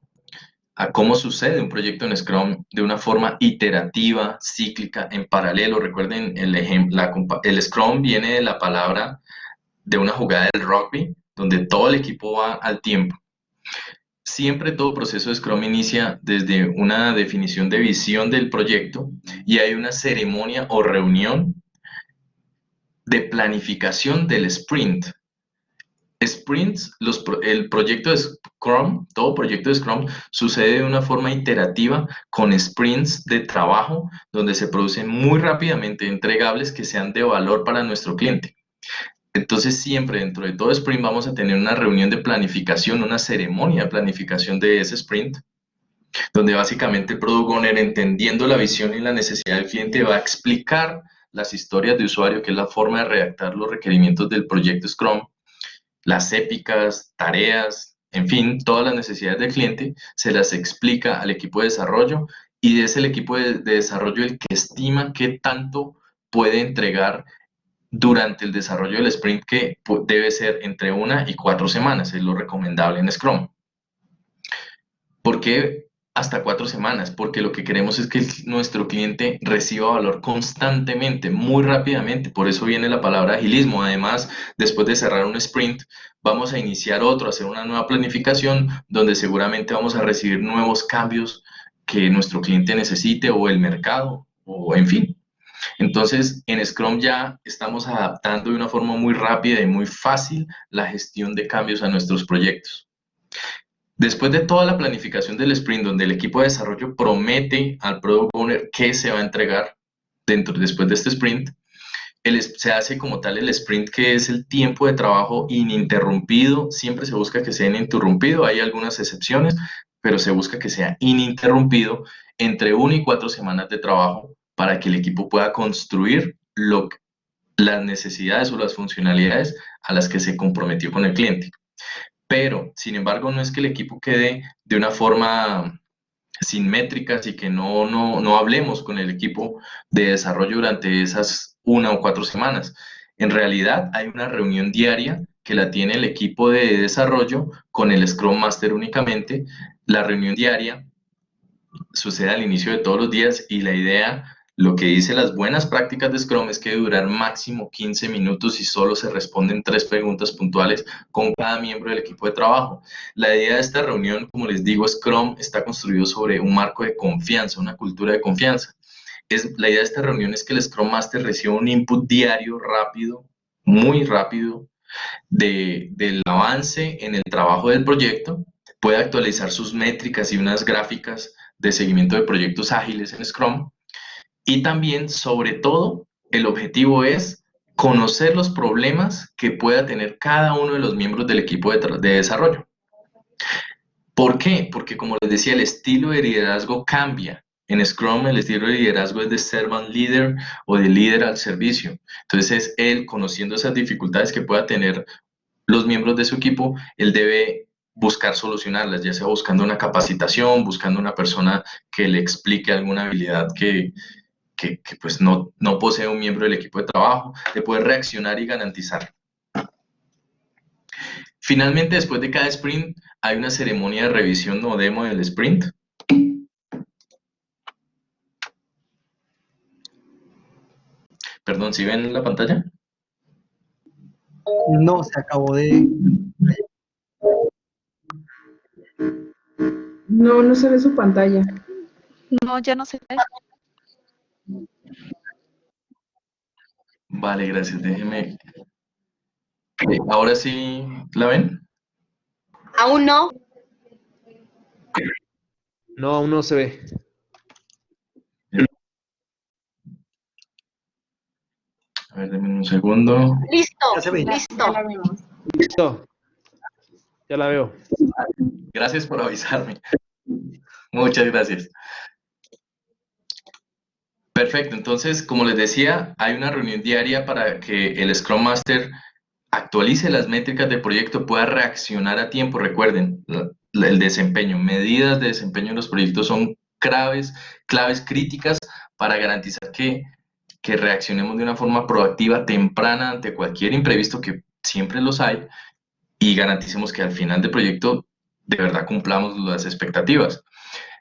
a cómo sucede un proyecto en Scrum de una forma iterativa, cíclica, en paralelo. Recuerden, el Scrum viene de la palabra de una jugada del rugby, donde todo el equipo va al tiempo. Siempre todo proceso de Scrum inicia desde una definición de visión del proyecto y hay una ceremonia o reunión de planificación del sprint. Sprints, el proyecto de Scrum, todo proyecto de Scrum sucede de una forma iterativa con sprints de trabajo donde se producen muy rápidamente entregables que sean de valor para nuestro cliente. Entonces siempre dentro de todo sprint vamos a tener una reunión de planificación, una ceremonia de planificación de ese sprint, donde básicamente el Product Owner, entendiendo la visión y la necesidad del cliente, va a explicar las historias de usuario, que es la forma de redactar los requerimientos del proyecto Scrum, las épicas, tareas, en fin, todas las necesidades del cliente, se las explica al equipo de desarrollo y es el equipo de desarrollo el que estima qué tanto puede entregar durante el desarrollo del sprint, que debe ser entre 1 y 4 semanas, es lo recomendable en Scrum. ¿Por qué hasta 4 semanas? Porque lo que queremos es que nuestro cliente reciba valor constantemente, muy rápidamente. Por eso viene la palabra agilismo. Además, después de cerrar un sprint, vamos a iniciar otro, hacer una nueva planificación, donde seguramente vamos a recibir nuevos cambios que nuestro cliente necesite o el mercado, o en fin. Entonces, en Scrum ya estamos adaptando de una forma muy rápida y muy fácil la gestión de cambios a nuestros proyectos. Después de toda la planificación del sprint, donde el equipo de desarrollo promete al Product Owner qué se va a entregar después de este sprint, se hace como tal el sprint, que es el tiempo de trabajo ininterrumpido. Siempre se busca que sea ininterrumpido, hay algunas excepciones, pero se busca que sea ininterrumpido entre 1 y 4 semanas de trabajo para que el equipo pueda construir las necesidades o las funcionalidades a las que se comprometió con el cliente. Pero, sin embargo, no es que el equipo quede de una forma sin métricas y que no hablemos con el equipo de desarrollo durante esas 1 o 4 semanas. En realidad, hay una reunión diaria que la tiene el equipo de desarrollo con el Scrum Master únicamente. La reunión diaria sucede al inicio de todos los días y la idea, lo que dice las buenas prácticas de Scrum, es que debe durar máximo 15 minutos y solo se responden 3 preguntas puntuales con cada miembro del equipo de trabajo. La idea de esta reunión, como les digo, Scrum está construido sobre un marco de confianza, una cultura de confianza. La idea de esta reunión es que el Scrum Master reciba un input diario rápido, muy rápido, del avance en el trabajo del proyecto, puede actualizar sus métricas y unas gráficas de seguimiento de proyectos ágiles en Scrum. Y también, sobre todo, el objetivo es conocer los problemas que pueda tener cada uno de los miembros del equipo de desarrollo. ¿Por qué? Porque, como les decía, el estilo de liderazgo cambia. En Scrum el estilo de liderazgo es de servant leader o de líder al servicio. Entonces es él, conociendo esas dificultades que pueda tener los miembros de su equipo, él debe buscar solucionarlas, ya sea buscando una capacitación, buscando una persona que le explique alguna habilidad que pues no posee un miembro del equipo de trabajo, de poder reaccionar y garantizar. Finalmente, después de cada sprint, hay una ceremonia de revisión o demo del sprint. Perdón, ¿sí ven la pantalla? No, se acabó de... No, no se ve su pantalla. No, ya no se ve. Vale, gracias. Déjeme. ¿Ahora sí la ven? Aún no. No, aún no se ve. A ver, denme un segundo. Listo, Ya se ve. listo. Ya la vemos. Listo. Ya la veo. Gracias por avisarme. Muchas gracias. Perfecto, entonces, como les decía, hay una reunión diaria para que el Scrum Master actualice las métricas del proyecto, pueda reaccionar a tiempo. Recuerden, el desempeño, medidas de desempeño en los proyectos son claves críticas para garantizar que reaccionemos de una forma proactiva, temprana, ante cualquier imprevisto, que siempre los hay, y garanticemos que al final del proyecto de verdad cumplamos las expectativas.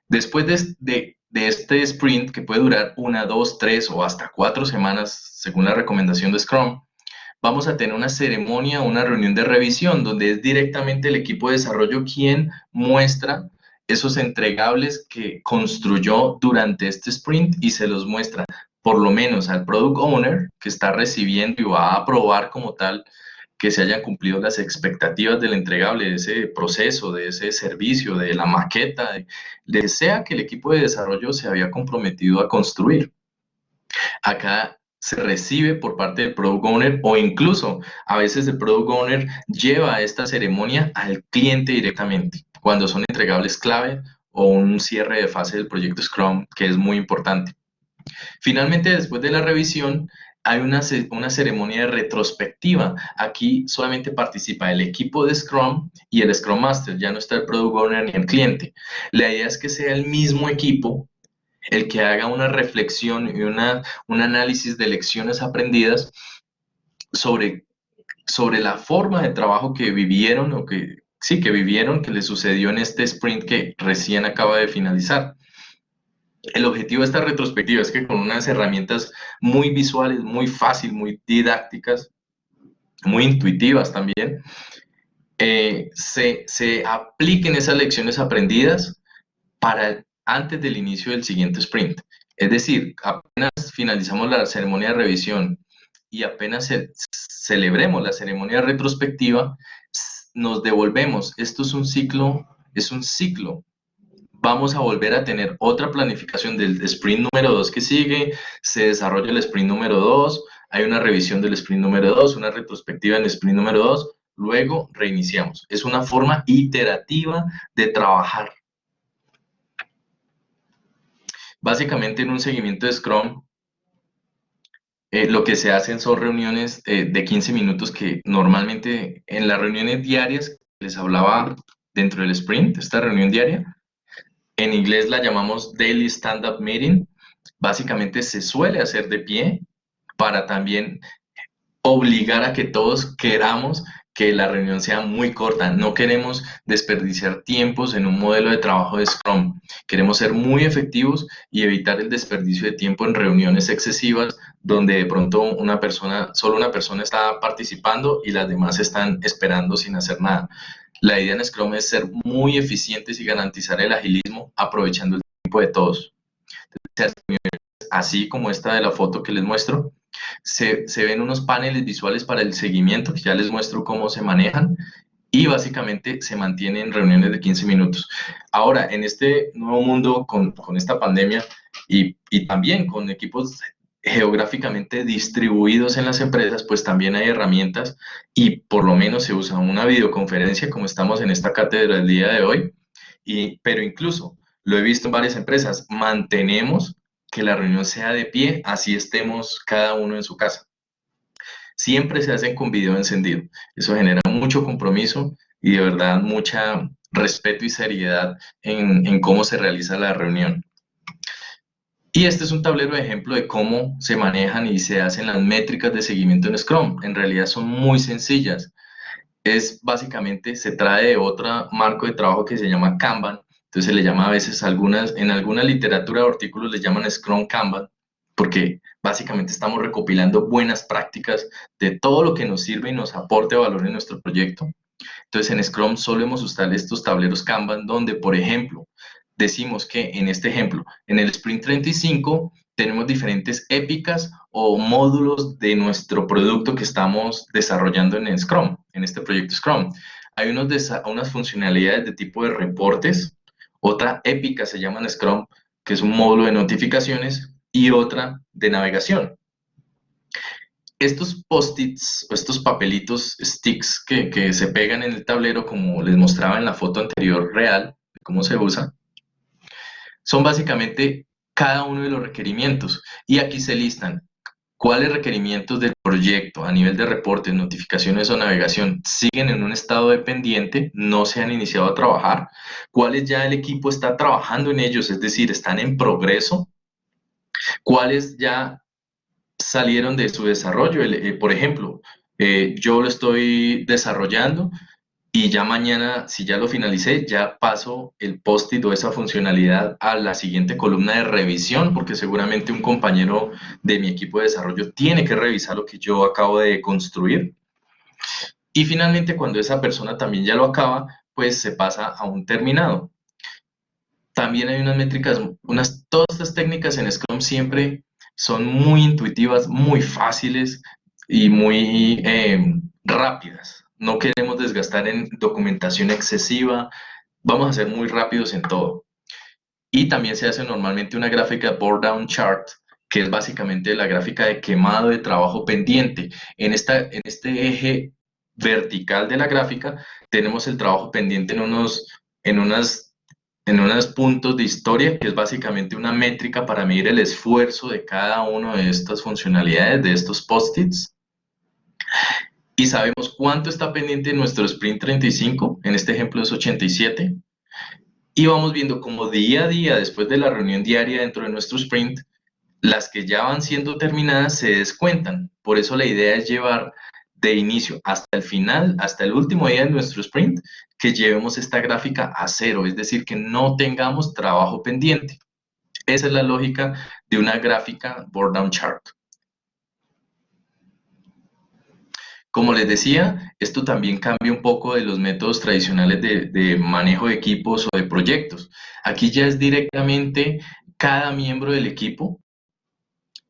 Después de este sprint, que puede durar 1, 2, 3 o hasta 4 semanas, según la recomendación de Scrum, vamos a tener una ceremonia, una reunión de revisión, donde es directamente el equipo de desarrollo quien muestra esos entregables que construyó durante este sprint y se los muestra por lo menos al Product Owner, que está recibiendo y va a aprobar como tal que se hayan cumplido las expectativas del entregable, de ese proceso, de ese servicio, de la maqueta, de sea que el equipo de desarrollo se había comprometido a construir. Acá se recibe por parte del Product Owner o incluso a veces el Product Owner lleva esta ceremonia al cliente directamente cuando son entregables clave o un cierre de fase del proyecto Scrum que es muy importante. Finalmente, después de la revisión, hay una ceremonia de retrospectiva. Aquí solamente participa el equipo de Scrum y el Scrum Master, ya no está el Product Owner ni el cliente. La idea es que sea el mismo equipo el que haga una reflexión y un análisis de lecciones aprendidas sobre la forma de trabajo que vivieron o que vivieron, que les sucedió en este sprint que recién acaba de finalizar. El objetivo de esta retrospectiva es que con unas herramientas muy visuales, muy fáciles, muy didácticas, muy intuitivas también, se apliquen esas lecciones aprendidas para antes del inicio del siguiente sprint. Es decir, apenas finalizamos la ceremonia de revisión y apenas celebremos la ceremonia retrospectiva, nos devolvemos. Esto es un ciclo, Vamos a volver a tener otra planificación del sprint número 2 que sigue, se desarrolla el sprint número 2, hay una revisión del sprint número 2, una retrospectiva en el sprint número 2, luego reiniciamos. Es una forma iterativa de trabajar. Básicamente en un seguimiento de Scrum, lo que se hacen son reuniones de 15 minutos que normalmente en las reuniones diarias les hablaba dentro del sprint, esta reunión diaria, en inglés la llamamos Daily Stand-Up Meeting. Básicamente se suele hacer de pie para también obligar a que todos queramos que la reunión sea muy corta. No queremos desperdiciar tiempos en un modelo de trabajo de Scrum. Queremos ser muy efectivos y evitar el desperdicio de tiempo en reuniones excesivas donde de pronto solo una persona está participando y las demás están esperando sin hacer nada. La idea en Scrum es ser muy eficientes y garantizar el agilismo aprovechando el tiempo de todos. Así como esta de la foto que les muestro, se ven unos paneles visuales para el seguimiento, que ya les muestro cómo se manejan, y básicamente se mantienen reuniones de 15 minutos. Ahora, en este nuevo mundo, con esta pandemia, y también con equipos geográficamente distribuidos en las empresas, pues también hay herramientas y por lo menos se usa una videoconferencia como estamos en esta cátedra el día de hoy, pero incluso lo he visto en varias empresas, mantenemos que la reunión sea de pie, así estemos cada uno en su casa. Siempre se hacen con video encendido. Eso genera mucho compromiso y de verdad mucha respeto y seriedad en cómo se realiza la reunión. Y este es un tablero de ejemplo de cómo se manejan y se hacen las métricas de seguimiento en Scrum. En realidad son muy sencillas. Básicamente, se trae de otro marco de trabajo que se llama Kanban. Entonces se le llama a veces en alguna literatura de artículos le llaman Scrum Kanban, porque básicamente estamos recopilando buenas prácticas de todo lo que nos sirve y nos aporte valor en nuestro proyecto. Entonces en Scrum solemos usar estos tableros Kanban donde, por ejemplo, decimos que en este ejemplo, en el Sprint 35 tenemos diferentes épicas o módulos de nuestro producto que estamos desarrollando en Scrum, en este proyecto Scrum. Hay unas funcionalidades de tipo de reportes, otra épica se llama Scrum, que es un módulo de notificaciones, y otra de navegación. Estos post-its, estos papelitos, sticks que se pegan en el tablero, como les mostraba en la foto anterior real, de cómo se usa, son básicamente cada uno de los requerimientos. Y aquí se listan cuáles requerimientos del proyecto a nivel de reportes, notificaciones o navegación siguen en un estado dependiente, no se han iniciado a trabajar, cuáles ya el equipo está trabajando en ellos, es decir, están en progreso, cuáles ya salieron de su desarrollo. Por ejemplo, yo lo estoy desarrollando y ya mañana, si ya lo finalicé, ya paso el post-it o esa funcionalidad a la siguiente columna de revisión, porque seguramente un compañero de mi equipo de desarrollo tiene que revisar lo que yo acabo de construir. Y finalmente, cuando esa persona también ya lo acaba, pues se pasa a un terminado. También hay unas métricas, todas estas técnicas en Scrum siempre son muy intuitivas, muy fáciles y muy rápidas. No queremos desgastar en documentación excesiva, vamos a ser muy rápidos en todo. Y también se hace normalmente una gráfica board down chart, que es básicamente la gráfica de quemado de trabajo pendiente. En este eje vertical de la gráfica tenemos el trabajo pendiente en unos puntos de historia, que es básicamente una métrica para medir el esfuerzo de cada una de estas funcionalidades, de estos post-its. Y sabemos cuánto está pendiente en nuestro sprint 35, en este ejemplo es 87. Y vamos viendo como día a día, después de la reunión diaria dentro de nuestro sprint, las que ya van siendo terminadas se descuentan. Por eso la idea es llevar de inicio hasta el final, hasta el último día de nuestro sprint, que llevemos esta gráfica a cero, es decir, que no tengamos trabajo pendiente. Esa es la lógica de una gráfica board down chart. Como les decía, esto también cambia un poco de los métodos tradicionales de manejo de equipos o de proyectos. Aquí ya es directamente cada miembro del equipo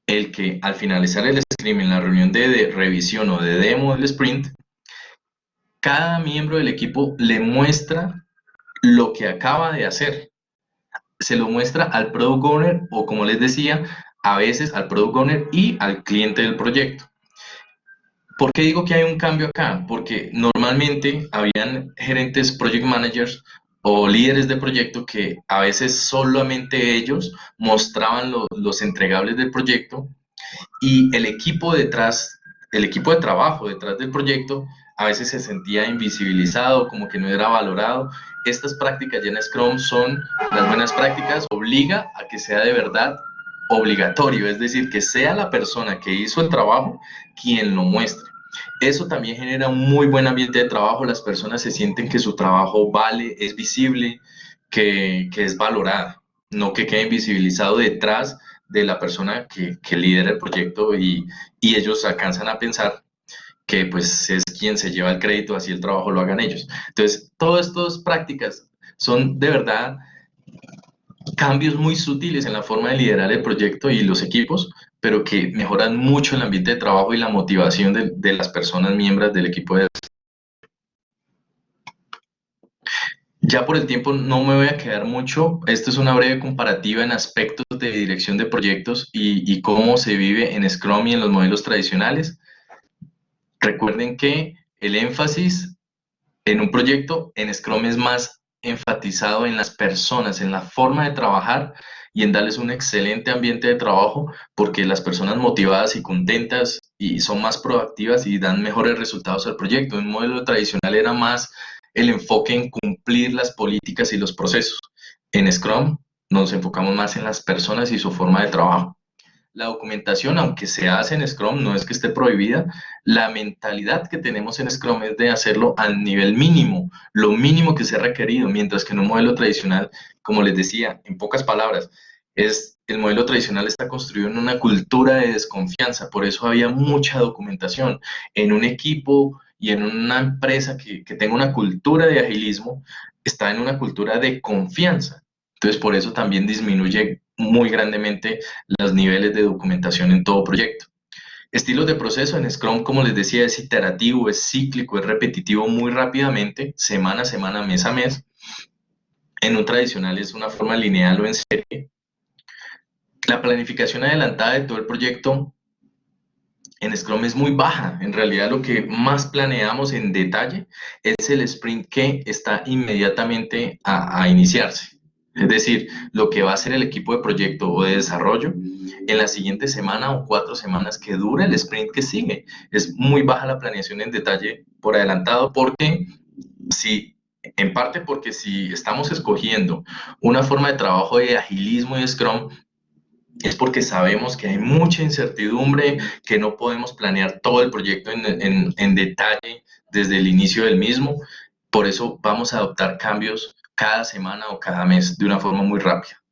el que al finalizar el Scrum en la reunión de revisión o de demo del sprint, cada miembro del equipo le muestra lo que acaba de hacer. Se lo muestra al Product Owner o, como les decía, a veces al Product Owner y al cliente del proyecto. ¿Por qué digo que hay un cambio acá? Porque normalmente habían gerentes, project managers o líderes de proyecto que a veces solamente ellos mostraban los entregables del proyecto y el equipo de trabajo detrás del proyecto a veces se sentía invisibilizado, como que no era valorado. Estas prácticas ya en Scrum son las buenas prácticas, obliga a que sea de verdad obligatorio, es decir, que sea la persona que hizo el trabajo quien lo muestre. Eso también genera un muy buen ambiente de trabajo, las personas se sienten que su trabajo vale, es visible, que es valorada, no que quede invisibilizado detrás de la persona que lidera el proyecto y ellos alcanzan a pensar que pues es quien se lleva el crédito, así el trabajo lo hagan ellos. Entonces, todas estas prácticas son de verdad cambios muy sutiles en la forma de liderar el proyecto y los equipos, pero que mejoran mucho el ambiente de trabajo y la motivación de las personas miembros del equipo de... Ya por el tiempo no me voy a quedar mucho. Esto es una breve comparativa en aspectos de dirección de proyectos y cómo se vive en Scrum y en los modelos tradicionales. Recuerden que el énfasis en un proyecto en Scrum es más enfatizado en las personas, en la forma de trabajar y en darles un excelente ambiente de trabajo, porque las personas motivadas y contentas y son más proactivas y dan mejores resultados al proyecto. En un modelo tradicional era más el enfoque en cumplir las políticas y los procesos. En Scrum nos enfocamos más en las personas y su forma de trabajo. La documentación, aunque se hace en Scrum, no es que esté prohibida. La mentalidad que tenemos en Scrum es de hacerlo al nivel mínimo, lo mínimo que sea requerido, mientras que en un modelo tradicional, como les decía, en pocas palabras, el modelo tradicional está construido en una cultura de desconfianza, por eso había mucha documentación. En un equipo y en una empresa que tenga una cultura de agilismo, está en una cultura de confianza. Entonces, por eso también disminuye muy grandemente los niveles de documentación en todo proyecto. Estilos de proceso en Scrum, como les decía, es iterativo, es cíclico, es repetitivo muy rápidamente, semana a semana, mes a mes. En un tradicional es una forma lineal o en serie. La planificación adelantada de todo el proyecto en Scrum es muy baja. En realidad lo que más planeamos en detalle es el sprint que está inmediatamente a iniciarse. Es decir, lo que va a hacer el equipo de proyecto o de desarrollo en la siguiente semana o 4 semanas que dura el sprint que sigue. Es muy baja la planeación en detalle por adelantado porque en parte porque si estamos escogiendo una forma de trabajo de agilismo y de Scrum, es porque sabemos que hay mucha incertidumbre, que no podemos planear todo el proyecto en detalle desde el inicio del mismo. Por eso vamos a adoptar cambios cada semana o cada mes de una forma muy rápida.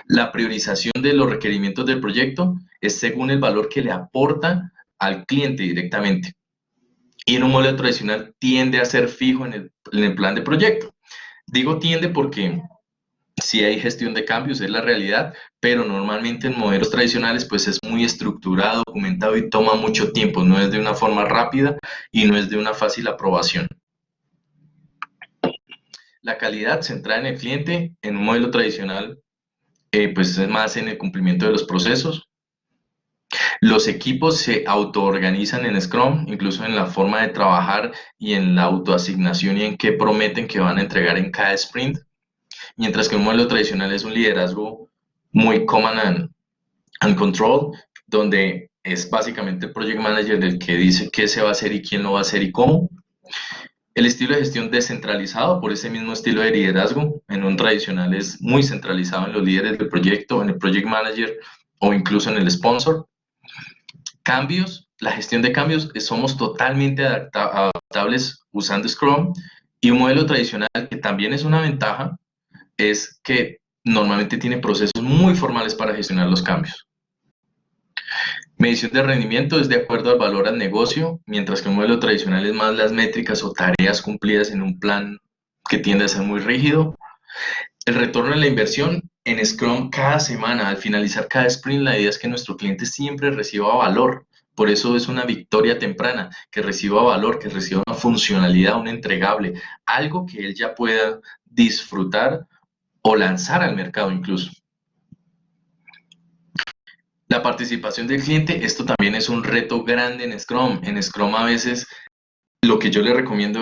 La priorización de los requerimientos del proyecto es según el valor que le aporta al cliente directamente. Y en un modelo tradicional tiende a ser fijo en el plan de proyecto. Digo tiende porque sí hay gestión de cambios, es la realidad, pero normalmente en modelos tradicionales pues es muy estructurado, documentado y toma mucho tiempo, no es de una forma rápida y no es de una fácil aprobación. La calidad centrada en el cliente en un modelo tradicional pues es más en el cumplimiento de los procesos. Los equipos se autoorganizan en Scrum, incluso en la forma de trabajar y en la autoasignación y en qué prometen que van a entregar en cada sprint. Mientras que un modelo tradicional es un liderazgo muy command and control, donde es básicamente el project manager el que dice qué se va a hacer y quién lo va a hacer y cómo. El estilo de gestión descentralizado, por ese mismo estilo de liderazgo, en un tradicional es muy centralizado en los líderes del proyecto, en el project manager o incluso en el sponsor. Cambios, la gestión de cambios, somos totalmente adaptables usando Scrum, y un modelo tradicional que también es una ventaja es que normalmente tiene procesos muy formales para gestionar los cambios. Medición de rendimiento es de acuerdo al valor al negocio, mientras que un modelo tradicional es más las métricas o tareas cumplidas en un plan que tiende a ser muy rígido. El retorno de la inversión en Scrum cada semana, al finalizar cada sprint, la idea es que nuestro cliente siempre reciba valor. Por eso es una victoria temprana, que reciba valor, que reciba una funcionalidad, un entregable, algo que él ya pueda disfrutar o lanzar al mercado incluso. La participación del cliente, esto también es un reto grande en Scrum. En Scrum a veces lo que yo le recomiendo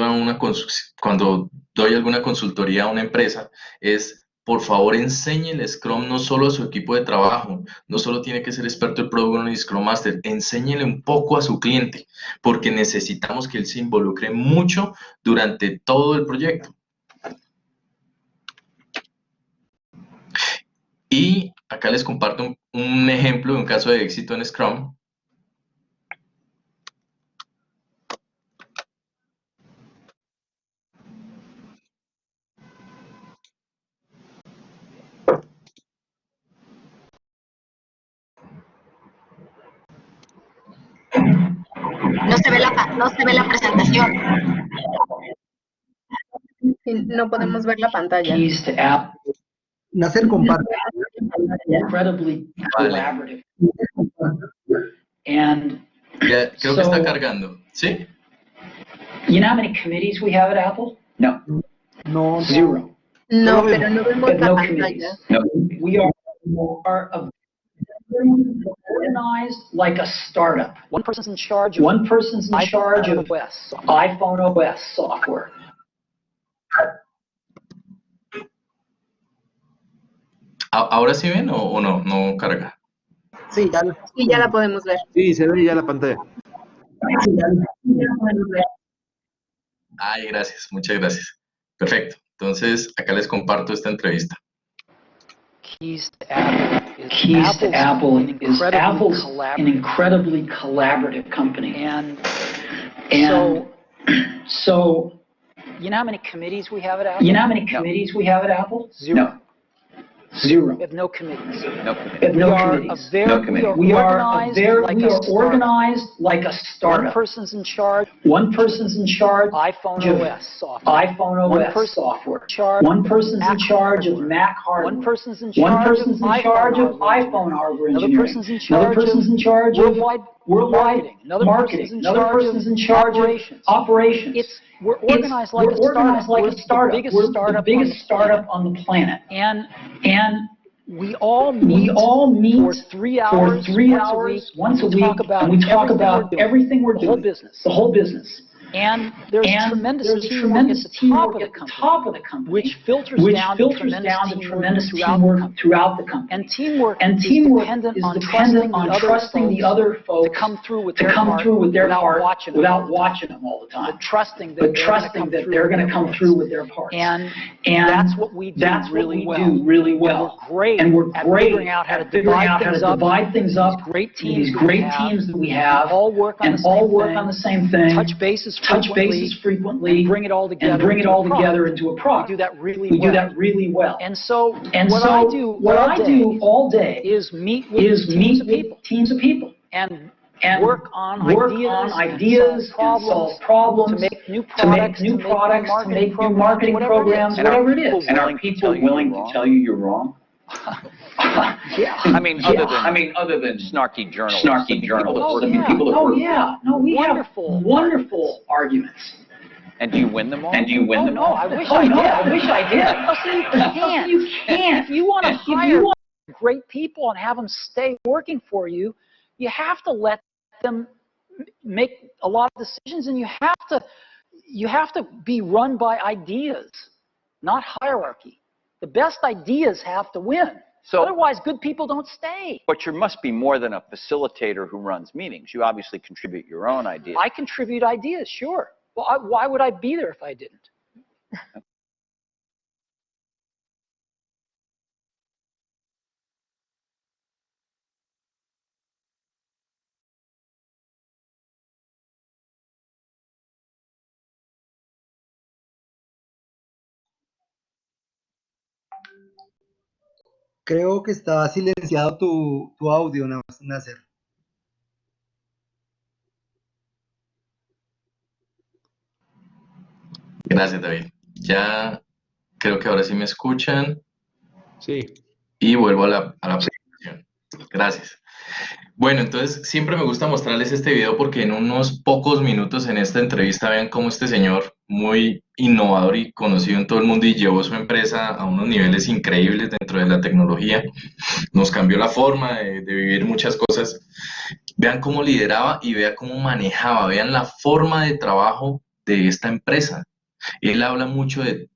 cuando doy alguna consultoría a una empresa es, por favor, enséñele Scrum no solo a su equipo de trabajo, no solo tiene que ser experto en Product Owner y Scrum Master, enséñele un poco a su cliente, porque necesitamos que él se involucre mucho durante todo el proyecto. Y acá les comparto un ejemplo de un caso de éxito en Scrum. No se ve la presentación. No podemos ver la pantalla. Keys to app, Nacer comparte. incredibly collaborative. And Ya, creo que está so, cargando, ¿sí? you know how many committees we have at Apple? No, No, zero. No, pero no vemos But la no pantalla. committees. No, we are organized like a startup. One person's in charge One person's in of charge of OS. iPhone OS software. ¿Ahora sí ven o no? No carga. sí, ya lo- Sí, ya la podemos ver. Sí, se ve ya la pantalla. Ay, gracias, muchas gracias. Perfecto. Entonces, acá les comparto esta entrevista. Keys to Apple Keys to Apple an is incredibly Apple's an collaborative. incredibly collaborative company. And And so, you know how many committees we have at Apple? you know how many committees we have at Apple? Zero. No. Zero. We have no committees. We have no We are committees. we are organized like a One startup. person's in charge One person's in charge iPhone of OS software. iPhone One OS person software. in charge One person's in Mac charge of hardware. Mac hardware. One person's in One charge person's in charge of hardware. iPhone hardware Another engineering. person's in Another charge person's of in charge of worldwide worldwide marketing. Another person's in charge of operations. We're organized like a startup. Like We're a startup. the biggest We're startup the biggest startup on the planet. And And we all we all meet for 3 hours, once a week, talk about and we talk about everything we're doing, everything we're the whole doing, business. the whole business. And there's tremendous teamwork at the top of the company, which filters down to tremendous teamwork throughout the company. And teamwork And is teamwork dependent is on dependent on trusting the other to folks come through with to their come part through with their without part watching without them. watching them all the time. But trusting that But they're trusting that they're going to come through with their parts. And And that's what we do that's what really we well. do really well. And we're And great we're great at figuring out how to at figuring out how to divide things up. Great These teams great teams that we have, all work on and the same all work thing. on the same thing. Touch bases frequently, and bring it all together into a product. We do that really We well. do that really well. And so And what so I do what I do all day is meet with teams of people and and work on ideas and solve problems, to make new to make products, new products, to make new marketing programs, whatever it is. And are people willing to tell you you're wrong? Yeah. I mean, other than snarky journalists. Oh yeah, no, we have wonderful arguments. And do you win them all? No, I wish Oh I no, did. I wish I did. Oh, see, you can't. If you want to hire great people and have them stay working for you, you have to let them make a lot of decisions, and you have to be run by ideas, not hierarchy. The best ideas have to win. So, otherwise, good people don't stay. But you must be more than a facilitator who runs meetings. You obviously contribute your own ideas. I contribute ideas, sure. Well, why would I be there if I didn't? Creo que está silenciado tu audio, Nasser. Gracias, David. Ya creo que ahora sí me escuchan. Sí. Y vuelvo a la presentación. Gracias. Bueno, entonces siempre me gusta mostrarles este video porque en unos pocos minutos en esta entrevista vean cómo este señor, muy innovador y conocido en todo el mundo y llevó su empresa a unos niveles increíbles dentro de la tecnología, nos cambió la forma de vivir muchas cosas. Vean cómo lideraba y vean cómo manejaba, vean la forma de trabajo de esta empresa. Él habla mucho de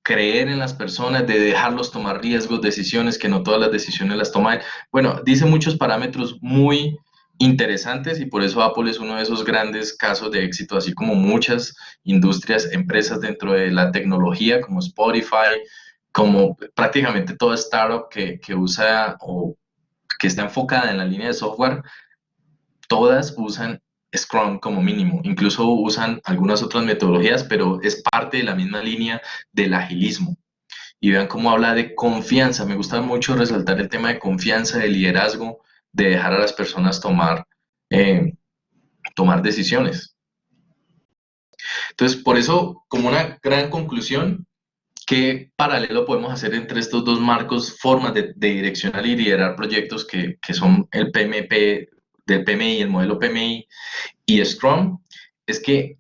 creer en las personas, de dejarlos tomar riesgos, decisiones, que no todas las decisiones las toma él. Bueno, dice muchos parámetros muy interesantes y por eso Apple es uno de esos grandes casos de éxito, así como muchas industrias, empresas dentro de la tecnología, como Spotify, como prácticamente toda startup que usa o que está enfocada en la línea de software, todas usan Scrum como mínimo, incluso usan algunas otras metodologías, pero es parte de la misma línea del agilismo. Y vean cómo habla de confianza. Me gusta mucho resaltar el tema de confianza, de liderazgo, de dejar a las personas tomar decisiones. Entonces, por eso, como una gran conclusión, ¿qué paralelo podemos hacer entre estos dos marcos, formas de direccionar y liderar proyectos que son el PMP, del PMI, el modelo PMI y Scrum? Es que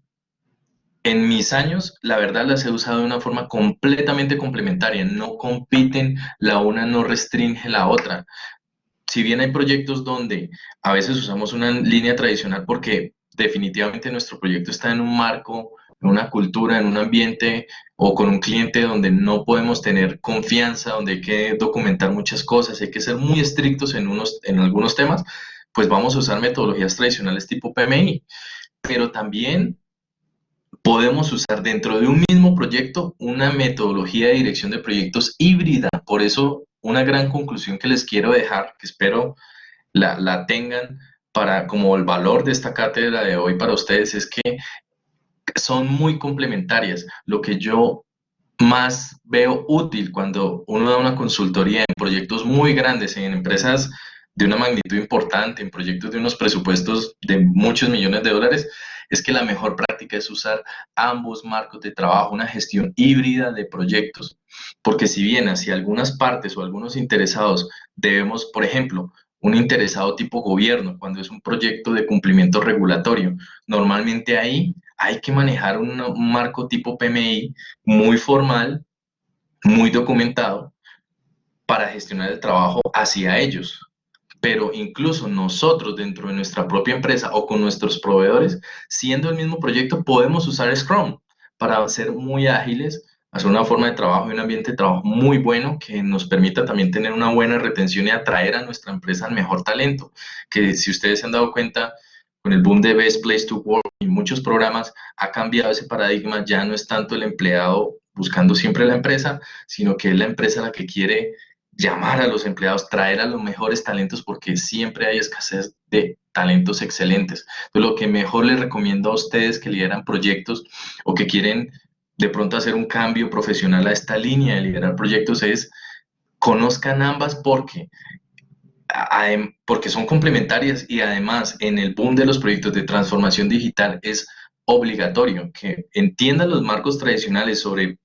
en mis años, la verdad, las he usado de una forma completamente complementaria, no compiten, la una no restringe la otra. Si bien hay proyectos donde a veces usamos una línea tradicional porque definitivamente nuestro proyecto está en un marco, en una cultura, en un ambiente o con un cliente donde no podemos tener confianza, donde hay que documentar muchas cosas, hay que ser muy estrictos en algunos temas, pues vamos a usar metodologías tradicionales tipo PMI, pero también podemos usar dentro de un mismo proyecto una metodología de dirección de proyectos híbrida. Por eso, una gran conclusión que les quiero dejar, que espero la tengan para como el valor de esta cátedra de hoy para ustedes, es que son muy complementarias. Lo que yo más veo útil cuando uno da una consultoría en proyectos muy grandes, en empresas de una magnitud importante, en proyectos de unos presupuestos de muchos millones de dólares, es que la mejor práctica es usar ambos marcos de trabajo, una gestión híbrida de proyectos, porque si bien hacia algunas partes o algunos interesados debemos, por ejemplo, un interesado tipo gobierno, cuando es un proyecto de cumplimiento regulatorio, normalmente ahí hay que manejar un marco tipo PMI muy formal, muy documentado, para gestionar el trabajo hacia ellos. Pero incluso nosotros dentro de nuestra propia empresa o con nuestros proveedores, siendo el mismo proyecto, podemos usar Scrum para ser muy ágiles, hacer una forma de trabajo y un ambiente de trabajo muy bueno que nos permita también tener una buena retención y atraer a nuestra empresa al mejor talento. Que si ustedes se han dado cuenta, con el boom de Best Place to Work y muchos programas, ha cambiado ese paradigma. Ya no es tanto el empleado buscando siempre la empresa, sino que es la empresa la que quiere llamar a los empleados, traer a los mejores talentos, porque siempre hay escasez de talentos excelentes. Entonces, lo que mejor les recomiendo a ustedes que lideran proyectos o que quieren de pronto hacer un cambio profesional a esta línea de liderar proyectos es conozcan ambas porque son complementarias y además en el boom de los proyectos de transformación digital es obligatorio que entiendan los marcos tradicionales sobre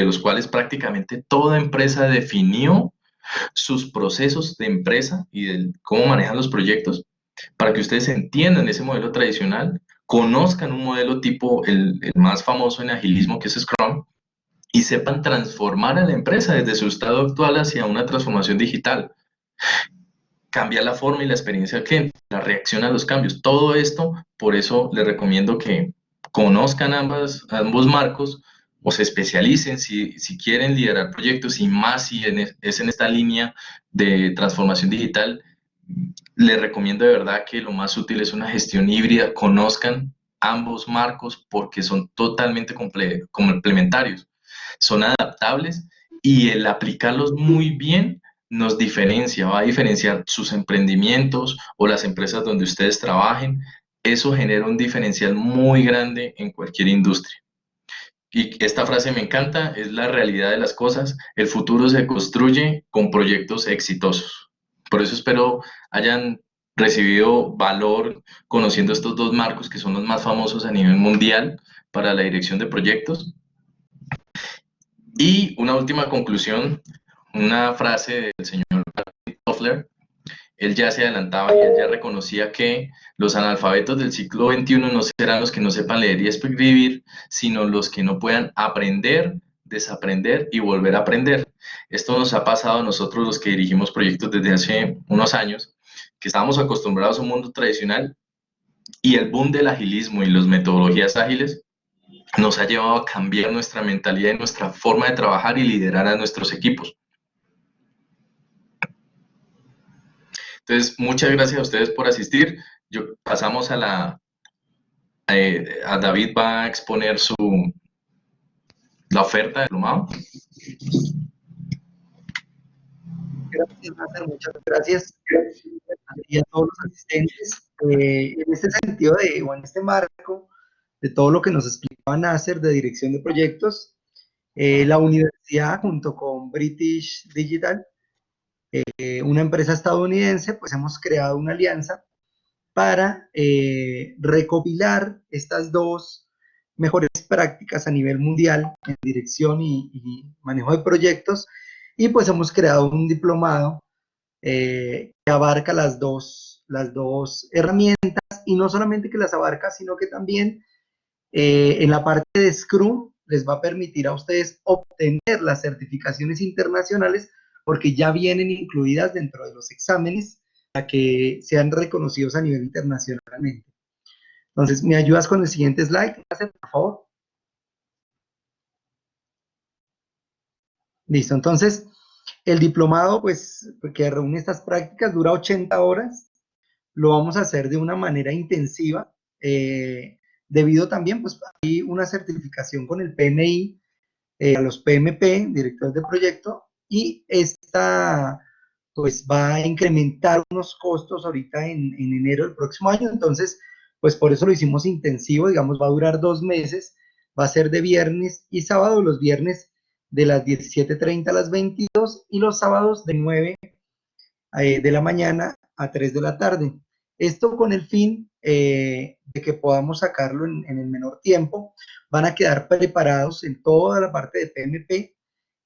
los cuales prácticamente toda empresa definió sus procesos de empresa y de cómo manejan los proyectos, para que ustedes entiendan ese modelo tradicional, conozcan un modelo tipo el más famoso en agilismo que es Scrum, y sepan transformar a la empresa desde su estado actual hacia una transformación digital. Cambiar la forma y la experiencia del cliente, la reacción a los cambios. Todo esto, por eso les recomiendo que conozcan ambos marcos o se especialicen si quieren liderar proyectos y más si es en esta línea de transformación digital. Les recomiendo de verdad que lo más útil es una gestión híbrida. Conozcan ambos marcos porque son totalmente complementarios. Son adaptables y el aplicarlos muy bien nos diferencia, va a diferenciar sus emprendimientos o las empresas donde ustedes trabajen. Eso genera un diferencial muy grande en cualquier industria. Y esta frase me encanta, es la realidad de las cosas. El futuro se construye con proyectos exitosos. Por eso espero hayan recibido valor conociendo estos dos marcos que son los más famosos a nivel mundial para la dirección de proyectos. Y una última conclusión, una frase del señor Toffler. Él ya se adelantaba y él ya reconocía que los analfabetos del siglo XXI no serán los que no sepan leer y escribir, sino los que no puedan aprender, desaprender y volver a aprender. Esto nos ha pasado a nosotros los que dirigimos proyectos desde hace unos años, que estábamos acostumbrados a un mundo tradicional y el boom del agilismo y las metodologías ágiles nos ha llevado a cambiar nuestra mentalidad y nuestra forma de trabajar y liderar a nuestros equipos. Entonces, muchas gracias a ustedes por asistir. Pasamos a David va a exponer la oferta de diplomado. Gracias, Nasser, muchas gracias y a todos los asistentes. En este sentido, o en este marco de todo lo que nos explicaba Nasser de dirección de proyectos, la universidad junto con British Digital, una empresa estadounidense, pues hemos creado una alianza para recopilar estas dos mejores prácticas a nivel mundial en dirección y manejo de proyectos, y pues hemos creado un diplomado que abarca las dos herramientas, y no solamente que las abarca, sino que también en la parte de Scrum les va a permitir a ustedes obtener las certificaciones internacionales porque ya vienen incluidas dentro de los exámenes para que sean reconocidos a nivel internacionalmente. Entonces, ¿me ayudas con el siguiente slide, por favor? Listo, entonces, el diplomado, pues, que reúne estas prácticas, dura 80 horas. Lo vamos a hacer de una manera intensiva, debido también, pues, hay una certificación con el PMI, a los PMP, directores de proyecto, y esta, pues, va a incrementar unos costos ahorita en enero del próximo año. Entonces, pues, por eso lo hicimos intensivo, digamos, va a durar 2 meses, va a ser de viernes y sábado, los viernes de las 17:30 a las 22 y los sábados de 9 de la mañana a 3 de la tarde. Esto con el fin de que podamos sacarlo en el menor tiempo. Van a quedar preparados en toda la parte de PMP,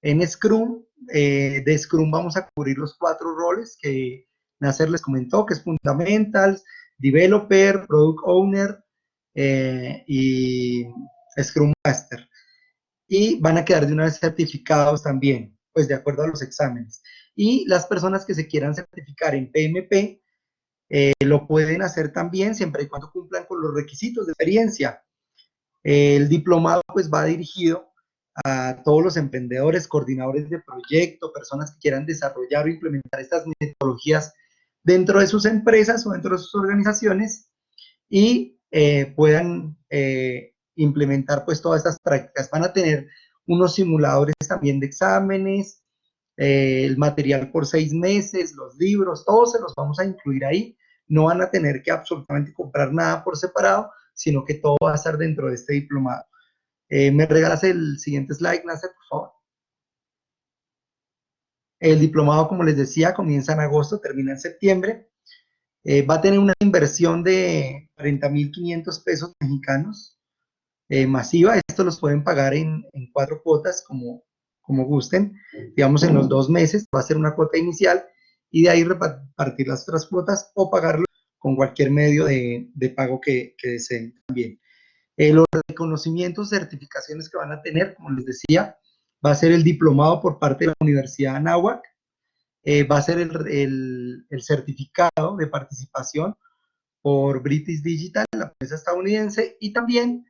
en Scrum. De Scrum vamos a cubrir los 4 roles que Nasser les comentó, que es Fundamentals, Developer, Product Owner y Scrum Master. Y van a quedar de una vez certificados también, pues de acuerdo a los exámenes. Y las personas que se quieran certificar en PMP lo pueden hacer también siempre y cuando cumplan con los requisitos de experiencia. El diplomado pues va dirigido a todos los emprendedores, coordinadores de proyecto, personas que quieran desarrollar o implementar estas metodologías dentro de sus empresas o dentro de sus organizaciones y puedan implementar pues todas estas prácticas. Van a tener unos simuladores también de exámenes, el material por 6 meses, los libros, todos se los vamos a incluir ahí. No van a tener que absolutamente comprar nada por separado, sino que todo va a estar dentro de este diplomado. ¿Me regalas el siguiente slide, Nasser, por favor? El diplomado, como les decía, comienza en agosto, termina en septiembre. Va a tener una inversión de 40.500 pesos mexicanos masiva. Esto los pueden pagar en 4 cuotas, como gusten. Digamos, en los 2 meses va a ser una cuota inicial y de ahí repartir las otras cuotas o pagarlo con cualquier medio de pago que deseen también. Los reconocimientos, certificaciones que van a tener, como les decía, va a ser el diplomado por parte de la Universidad de Anáhuac, va a ser el certificado de participación por British Digital, la empresa estadounidense, y también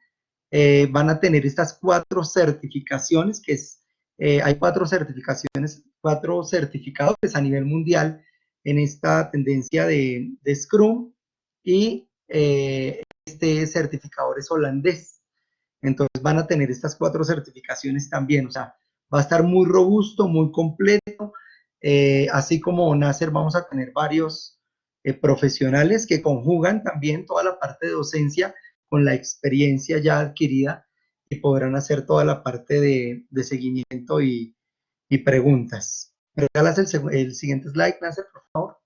van a tener estas 4 certificaciones, que hay 4 certificaciones, 4 certificadores a nivel mundial en esta tendencia de Scrum, y este certificador es holandés. Entonces van a tener estas 4 certificaciones también, o sea, va a estar muy robusto, muy completo. Así como Nasser, vamos a tener varios profesionales que conjugan también toda la parte de docencia con la experiencia ya adquirida y podrán hacer toda la parte de seguimiento y preguntas. ¿Me regalas el siguiente slide, Nasser, por favor?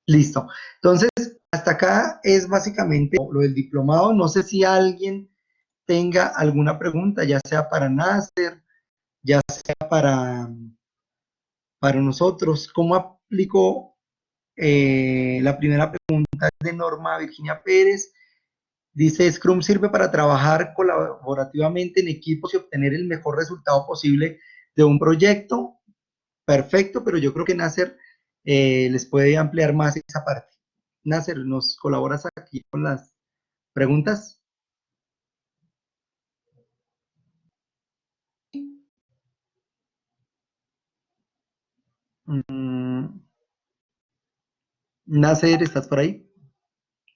Listo. Entonces, hasta acá es básicamente lo del diplomado. No sé si alguien tenga alguna pregunta, ya sea para Nasser, ya sea para nosotros. ¿Cómo aplico? La primera pregunta es de Norma Virginia Pérez. Dice, Scrum sirve para trabajar colaborativamente en equipos y obtener el mejor resultado posible de un proyecto. Perfecto, pero yo creo que Nasser les puede ampliar más esa parte. Nasser, ¿nos colaboras aquí con las preguntas? Nasser, ¿estás por ahí?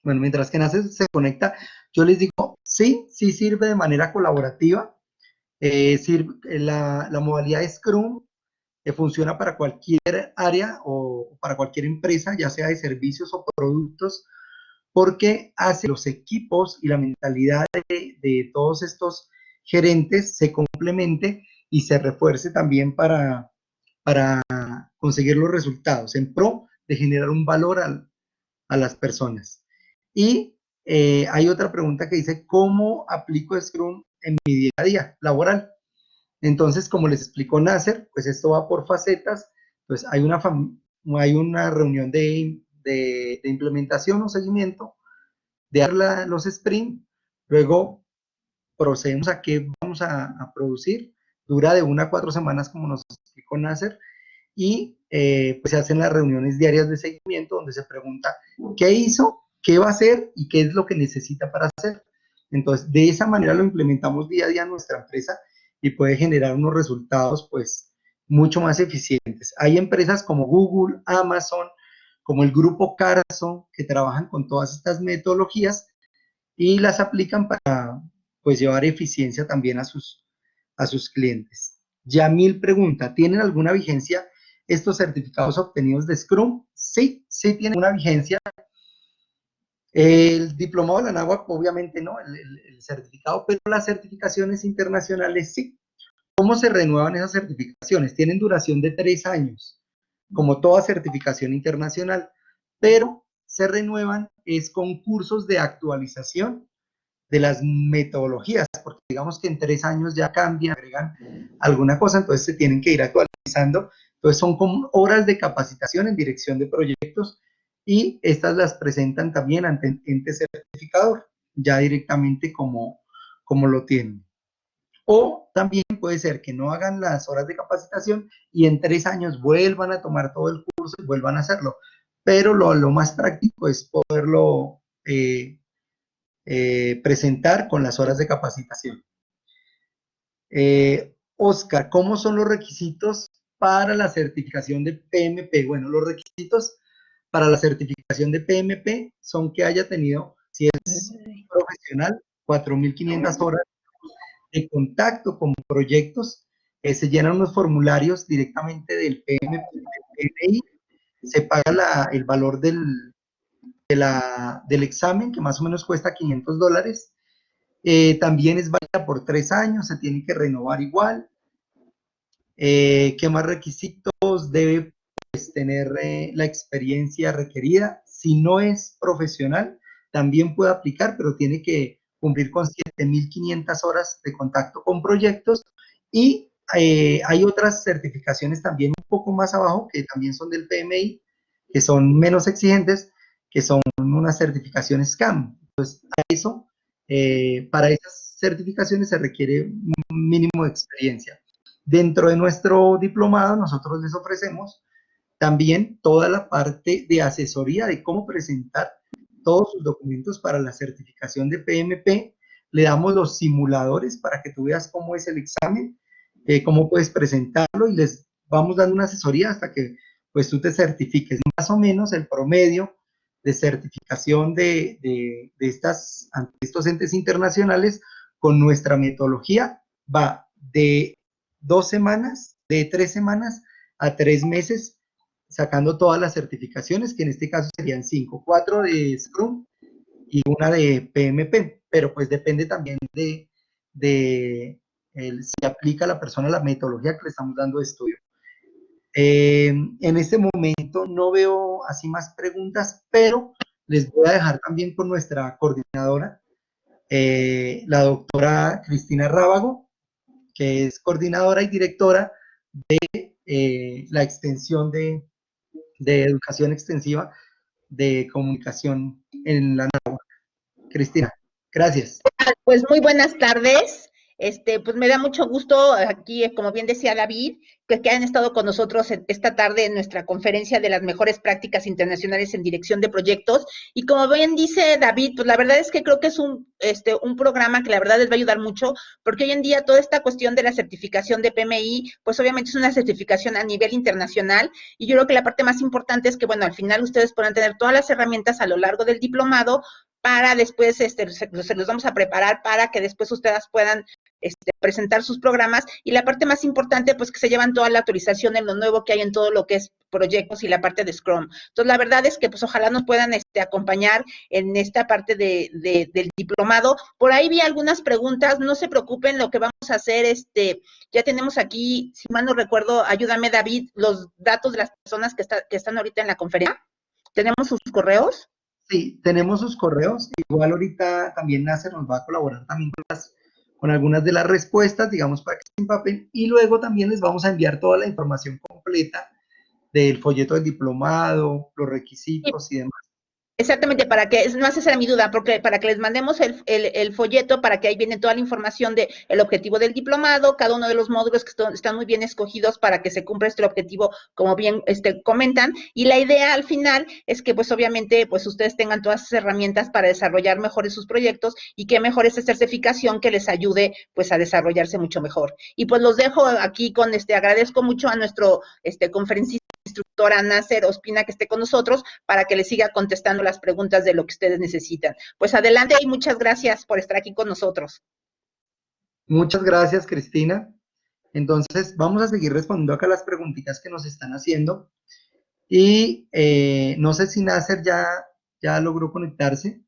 Bueno, mientras que Nasser se conecta, yo les digo, sí sirve de manera colaborativa. La modalidad de Scrum funciona para cualquier área o para cualquier empresa, ya sea de servicios o productos, porque hace los equipos y la mentalidad de todos estos gerentes se complemente y se refuerce también para conseguir los resultados en pro de generar un valor a las personas. Y hay otra pregunta que dice, ¿cómo aplico Scrum en mi día a día laboral? Entonces, como les explicó Nasser, pues esto va por facetas. Pues hay una reunión de implementación o seguimiento, de los sprint, luego procedemos a qué vamos a producir, dura de 1 a 4 semanas, como nos explicó Nasser, y pues se hacen las reuniones diarias de seguimiento donde se pregunta qué hizo, qué va a hacer y qué es lo que necesita para hacer. Entonces, de esa manera lo implementamos día a día en nuestra empresa y puede generar unos resultados pues mucho más eficientes. Hay empresas como Google, Amazon, como el grupo Carso, que trabajan con todas estas metodologías y las aplican para pues llevar eficiencia también a sus clientes. Yamil pregunta, ¿tienen alguna vigencia estos certificados obtenidos de Scrum? Sí tienen una vigencia. El diplomado de la Anáhuac, obviamente no, el certificado, pero las certificaciones internacionales sí. ¿Cómo se renuevan esas certificaciones? Tienen duración de 3 años, como toda certificación internacional, pero se renuevan es con cursos de actualización de las metodologías, porque digamos que en 3 años ya cambian, agregan alguna cosa, entonces se tienen que ir actualizando. Entonces son como horas de capacitación en dirección de proyectos y estas las presentan también ante el ente certificador, ya directamente como lo tienen. O también puede ser que no hagan las horas de capacitación y en 3 años vuelvan a tomar todo el curso y vuelvan a hacerlo. Pero lo más práctico es poderlo presentar con las horas de capacitación. Oscar, ¿cómo son los requisitos para la certificación de PMP? Bueno, los requisitos para la certificación de PMP son que haya tenido, si es profesional, 4.500 horas de contacto con proyectos se llenan unos formularios directamente del PMI, se paga el valor del examen, que más o menos cuesta $500. También es válida por 3 años, se tiene que renovar igual. ¿Qué más requisitos? Debe tener la experiencia requerida. Si no es profesional, también puede aplicar, pero tiene que cumplir con 7.500 horas de contacto con proyectos. Y hay otras certificaciones también un poco más abajo, que también son del PMI, que son menos exigentes, que son unas certificaciones SCAM. Entonces, para esas certificaciones se requiere un mínimo de experiencia. Dentro de nuestro diplomado, nosotros les ofrecemos también toda la parte de asesoría de cómo presentar todos sus documentos para la certificación de PMP. Le damos los simuladores para que tú veas cómo es el examen, cómo puedes presentarlo, y les vamos dando una asesoría hasta que pues tú te certifiques. Más o menos el promedio de certificación de estos entes internacionales con nuestra metodología va de 2 semanas, de 3 semanas a 3 meses, sacando todas las certificaciones, que en este caso serían 5, 4 de Scrum y una de PMP, pero pues depende también si aplica a la persona la metodología que le estamos dando de estudio. En este momento no veo así más preguntas, pero les voy a dejar también con nuestra coordinadora, la doctora Cristina Rábago, que es coordinadora y directora de la extensión de educación extensiva de comunicación en la NAWAC. Cristina, gracias. Pues muy buenas tardes. Pues me da mucho gusto aquí, como bien decía David, pues que hayan estado con nosotros esta tarde en nuestra conferencia de las mejores prácticas internacionales en dirección de proyectos. Y como bien dice David, pues la verdad es que creo que es un programa que la verdad les va a ayudar mucho, porque hoy en día toda esta cuestión de la certificación de PMI, pues obviamente es una certificación a nivel internacional, y yo creo que la parte más importante es que, bueno, al final ustedes puedan tener todas las herramientas a lo largo del diplomado para después, se los vamos a preparar para que después ustedes puedan presentar sus programas, y la parte más importante, pues que se llevan toda la autorización en lo nuevo que hay en todo lo que es proyectos y la parte de Scrum. Entonces, la verdad es que pues ojalá nos puedan acompañar en esta parte del diplomado. Por ahí vi algunas preguntas, no se preocupen, lo que vamos a hacer, ya tenemos aquí, si mal no recuerdo, ayúdame David, los datos de las personas que están ahorita en la conferencia. ¿Tenemos sus correos? Sí, tenemos sus correos. Igual ahorita también Nasser nos va a colaborar también con algunas de las respuestas, digamos, para que se empapen, y luego también les vamos a enviar toda la información completa del folleto del diplomado, los requisitos y demás. Exactamente, para que, no esa era mi duda, porque para que les mandemos el folleto, para que ahí viene toda la información del objetivo del diplomado, cada uno de los módulos que están muy bien escogidos para que se cumpla este objetivo, como bien comentan, y la idea al final es que pues obviamente pues ustedes tengan todas esas herramientas para desarrollar mejores sus proyectos, y que mejor esta certificación que les ayude pues a desarrollarse mucho mejor. Y pues los dejo aquí con agradezco mucho a nuestro conferencista, instructora Nasser Ospina, que esté con nosotros para que le siga contestando las preguntas de lo que ustedes necesitan. Pues adelante y muchas gracias por estar aquí con nosotros. Muchas gracias, Cristina. Entonces, vamos a seguir respondiendo acá las preguntitas que nos están haciendo. Y no sé si Nasser ya logró conectarse.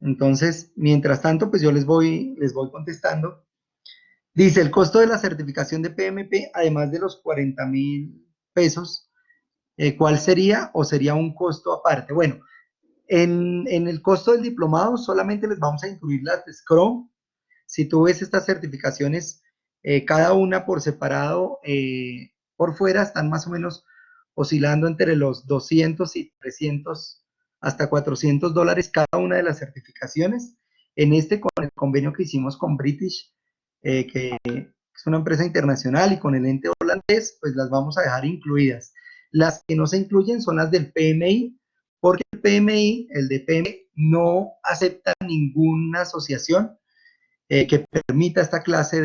Entonces, mientras tanto, pues yo les voy contestando. Dice, el costo de la certificación de PMP, además de los 40,000 pesos, ¿cuál sería o sería un costo aparte? Bueno, en el costo del diplomado solamente les vamos a incluir las de Scrum. Si tú ves estas certificaciones, cada una por separado, por fuera, están más o menos oscilando entre los 200 y 300 hasta $400 cada una de las certificaciones. Con el convenio que hicimos con British, que es una empresa internacional, y con el ente holandés, pues las vamos a dejar incluidas. Las que no se incluyen son las del PMI, porque el PMI, el de PMI, no acepta ninguna asociación que permita esta clase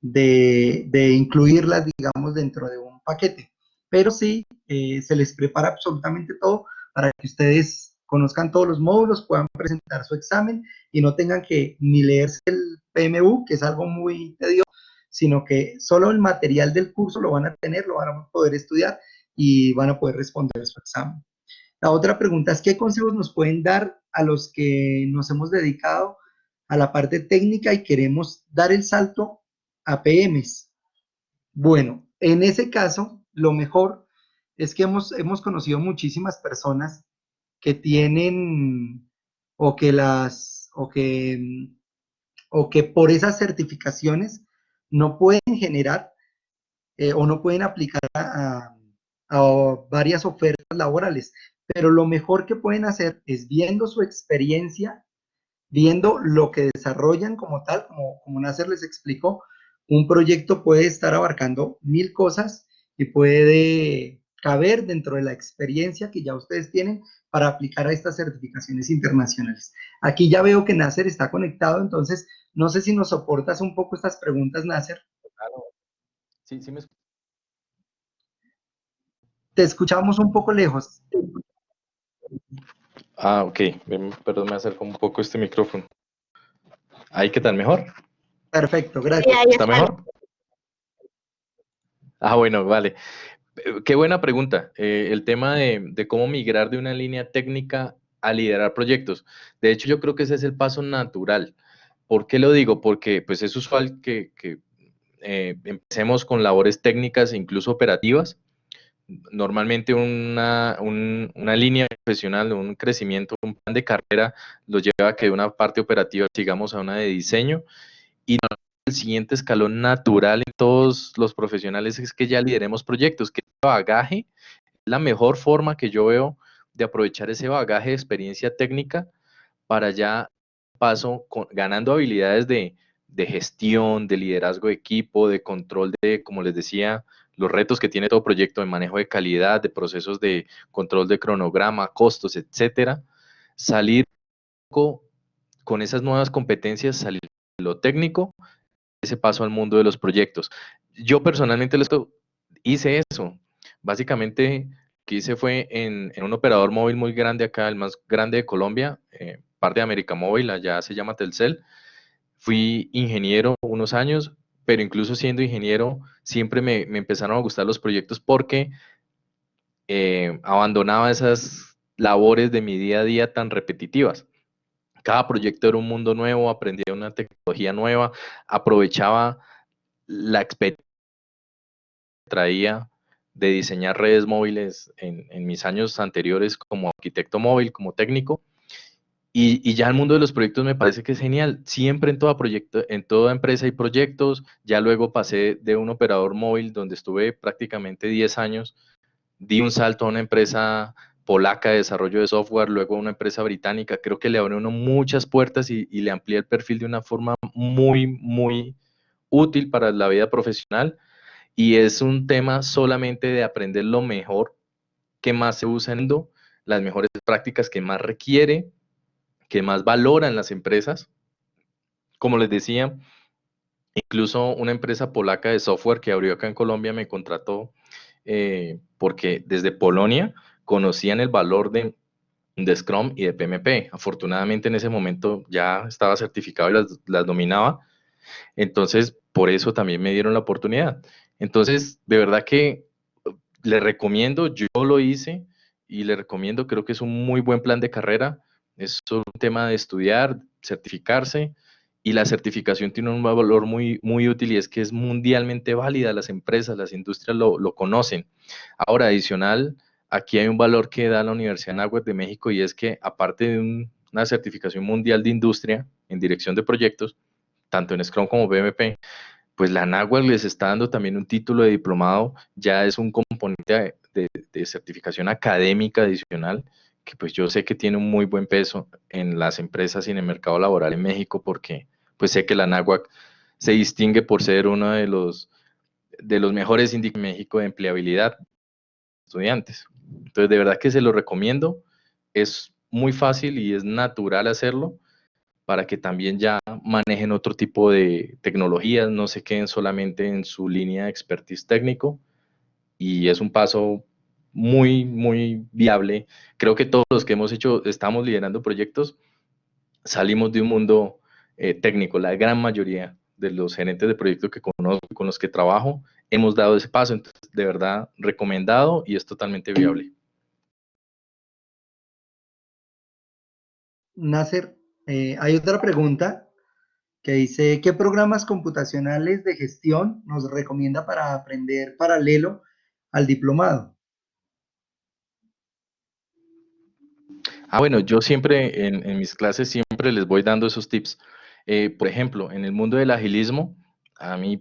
de incluirlas, digamos, dentro de un paquete. Pero sí, se les prepara absolutamente todo para que ustedes conozcan todos los módulos, puedan presentar su examen y no tengan que ni leerse el PMU, que es algo muy tedioso, sino que solo el material del curso lo van a tener, lo van a poder estudiar y van a poder responder su examen. La otra pregunta es, ¿qué consejos nos pueden dar a los que nos hemos dedicado a la parte técnica y queremos dar el salto a PMs? Bueno, en ese caso, lo mejor es que hemos conocido muchísimas personas que tienen o que por esas certificaciones no pueden generar o no pueden aplicar a varias ofertas laborales, pero lo mejor que pueden hacer es viendo su experiencia, viendo lo que desarrollan como tal, como Nasser les explicó, un proyecto puede estar abarcando 1000 cosas y puede caber dentro de la experiencia que ya ustedes tienen para aplicar a estas certificaciones internacionales. Aquí ya veo que Nasser está conectado, entonces no sé si nos soportas un poco estas preguntas, Nasser. Claro. Sí, sí me escucho. Te escuchamos un poco lejos. Ah, ok. Perdón, me acerco un poco este micrófono. ¿Ahí qué tal? ¿Mejor? Perfecto, gracias. Sí, ahí ¿Está está. mejor? Ah, bueno, vale. Qué buena pregunta. El tema de cómo migrar de una línea técnica a liderar proyectos. De hecho, yo creo que ese es el paso natural. ¿Por qué lo digo? Porque pues, es usual que empecemos con labores técnicas e incluso operativas. Normalmente una línea profesional, un crecimiento, un plan de carrera lo lleva a que de una parte operativa sigamos a una de diseño y el siguiente escalón natural en todos los profesionales es que ya lideremos proyectos, que ese bagaje es la mejor forma que yo veo de aprovechar ese bagaje de experiencia técnica para ya ganando habilidades de gestión, de liderazgo de equipo, de control de, como les decía, los retos que tiene todo proyecto de manejo de calidad, de procesos de control de cronograma, costos, etcétera. Salir con esas nuevas competencias, salir de lo técnico, ese paso al mundo de los proyectos. Yo personalmente hice eso. Básicamente, lo que hice fue en un operador móvil muy grande acá, el más grande de Colombia, parte de América Móvil, allá se llama Telcel. Fui ingeniero unos años, pero incluso siendo ingeniero, siempre me empezaron a gustar los proyectos porque abandonaba esas labores de mi día a día tan repetitivas. Cada proyecto era un mundo nuevo, aprendía una tecnología nueva, aprovechaba la experiencia que traía de diseñar redes móviles en mis años anteriores como arquitecto móvil, como técnico, y ya el mundo de los proyectos me parece que es genial. Siempre en toda empresa hay proyectos. Ya luego pasé de un operador móvil donde estuve prácticamente 10 años, di un salto a una empresa polaca de desarrollo de software, luego a una empresa británica. Creo que le abrió uno muchas puertas y le amplié el perfil de una forma muy, muy útil para la vida profesional. Y es un tema solamente de aprender lo mejor que más se usa en el mundo, las mejores prácticas que más requiere, que más valoran las empresas. Como les decía, incluso una empresa polaca de software que abrió acá en Colombia me contrató porque desde Polonia conocían el valor de Scrum y de PMP. Afortunadamente en ese momento ya estaba certificado y las dominaba. Entonces, por eso también me dieron la oportunidad. Entonces, de verdad que le recomiendo, yo lo hice y le recomiendo, creo que es un muy buen plan de carrera. Es un tema de estudiar, certificarse, y la certificación tiene un valor muy, muy útil y es que es mundialmente válida. Las empresas, las industrias lo conocen. Ahora, adicional, aquí hay un valor que da la Universidad NAWET de México y es que aparte de una certificación mundial de industria en dirección de proyectos, tanto en Scrum como PMP, pues la NAWET les está dando también un título de diplomado, ya es un componente de certificación académica adicional, que pues yo sé que tiene un muy buen peso en las empresas y en el mercado laboral en México, porque pues sé que la NAWET se distingue por ser uno de los mejores índices en México de empleabilidad de estudiantes. Entonces, de verdad que se lo recomiendo, es muy fácil y es natural hacerlo, para que también ya manejen otro tipo de tecnologías, no se queden solamente en su línea de expertise técnico, y es un paso muy viable. Creo que todos los que hemos hecho, estamos liderando proyectos, salimos de un mundo técnico. La gran mayoría de los gerentes de proyectos que conozco, con los que trabajo, hemos dado ese paso. Entonces, de verdad, recomendado y es totalmente viable. Nasser, hay otra pregunta que dice, ¿qué programas computacionales de gestión nos recomienda para aprender paralelo al diplomado? Bueno, yo siempre en mis clases siempre les voy dando esos tips. Por ejemplo, en el mundo del agilismo, a mí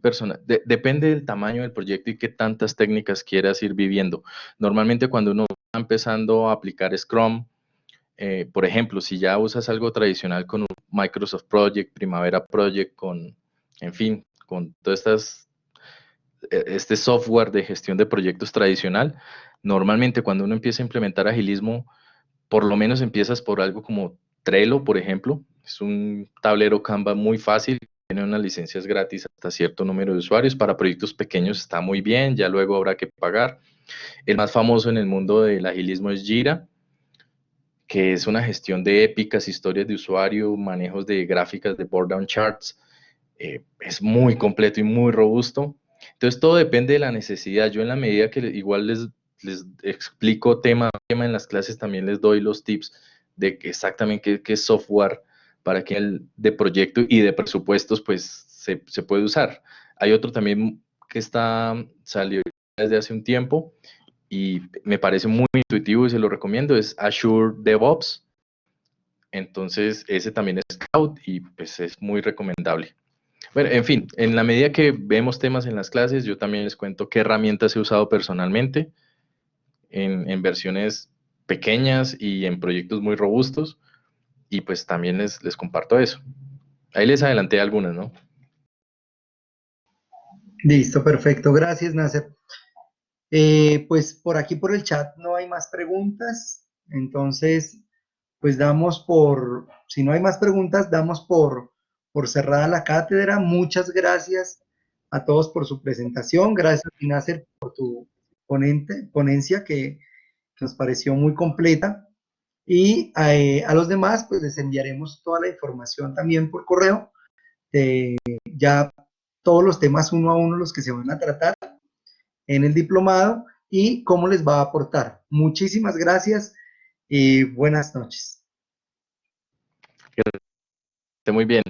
depende del tamaño del proyecto y qué tantas técnicas quieras ir viviendo. Normalmente cuando uno está empezando a aplicar Scrum, por ejemplo, si ya usas algo tradicional con un Microsoft Project, Primavera Project, en fin, con todas este software de gestión de proyectos tradicional, normalmente cuando uno empieza a implementar agilismo, por lo menos empiezas por algo como Trello, por ejemplo. Es un tablero Canva muy fácil, tiene unas licencias gratis hasta cierto número de usuarios. Para proyectos pequeños está muy bien, ya luego habrá que pagar. El más famoso en el mundo del agilismo es Jira, que es una gestión de épicas, historias de usuario, manejos de gráficas de board down charts. Es muy completo y muy robusto. Entonces todo depende de la necesidad. Yo en la medida que igual les explico tema a tema en las clases, también les doy los tips de exactamente qué software para que el de proyecto y de presupuestos pues se puede usar. Hay otro también que salió desde hace un tiempo y me parece muy intuitivo y se lo recomiendo, es Azure DevOps. Entonces ese también es cloud y pues es muy recomendable. Bueno, en fin, en la medida que vemos temas en las clases, yo también les cuento qué herramientas he usado personalmente en versiones pequeñas y en proyectos muy robustos, y pues también les comparto eso. Ahí les adelanté algunas, ¿no? Listo, perfecto. Gracias, Nasser. Pues por aquí por el chat no hay más preguntas, entonces pues si no hay más preguntas, damos por cerrada la cátedra. Muchas gracias a todos por su presentación, gracias a ti, Nasser, por tu ponencia que nos pareció muy completa, y a los demás pues les enviaremos toda la información también por correo, ya todos los temas uno a uno los que se van a tratar en el diplomado y cómo les va a aportar. Muchísimas gracias y buenas noches. Que esté muy bien.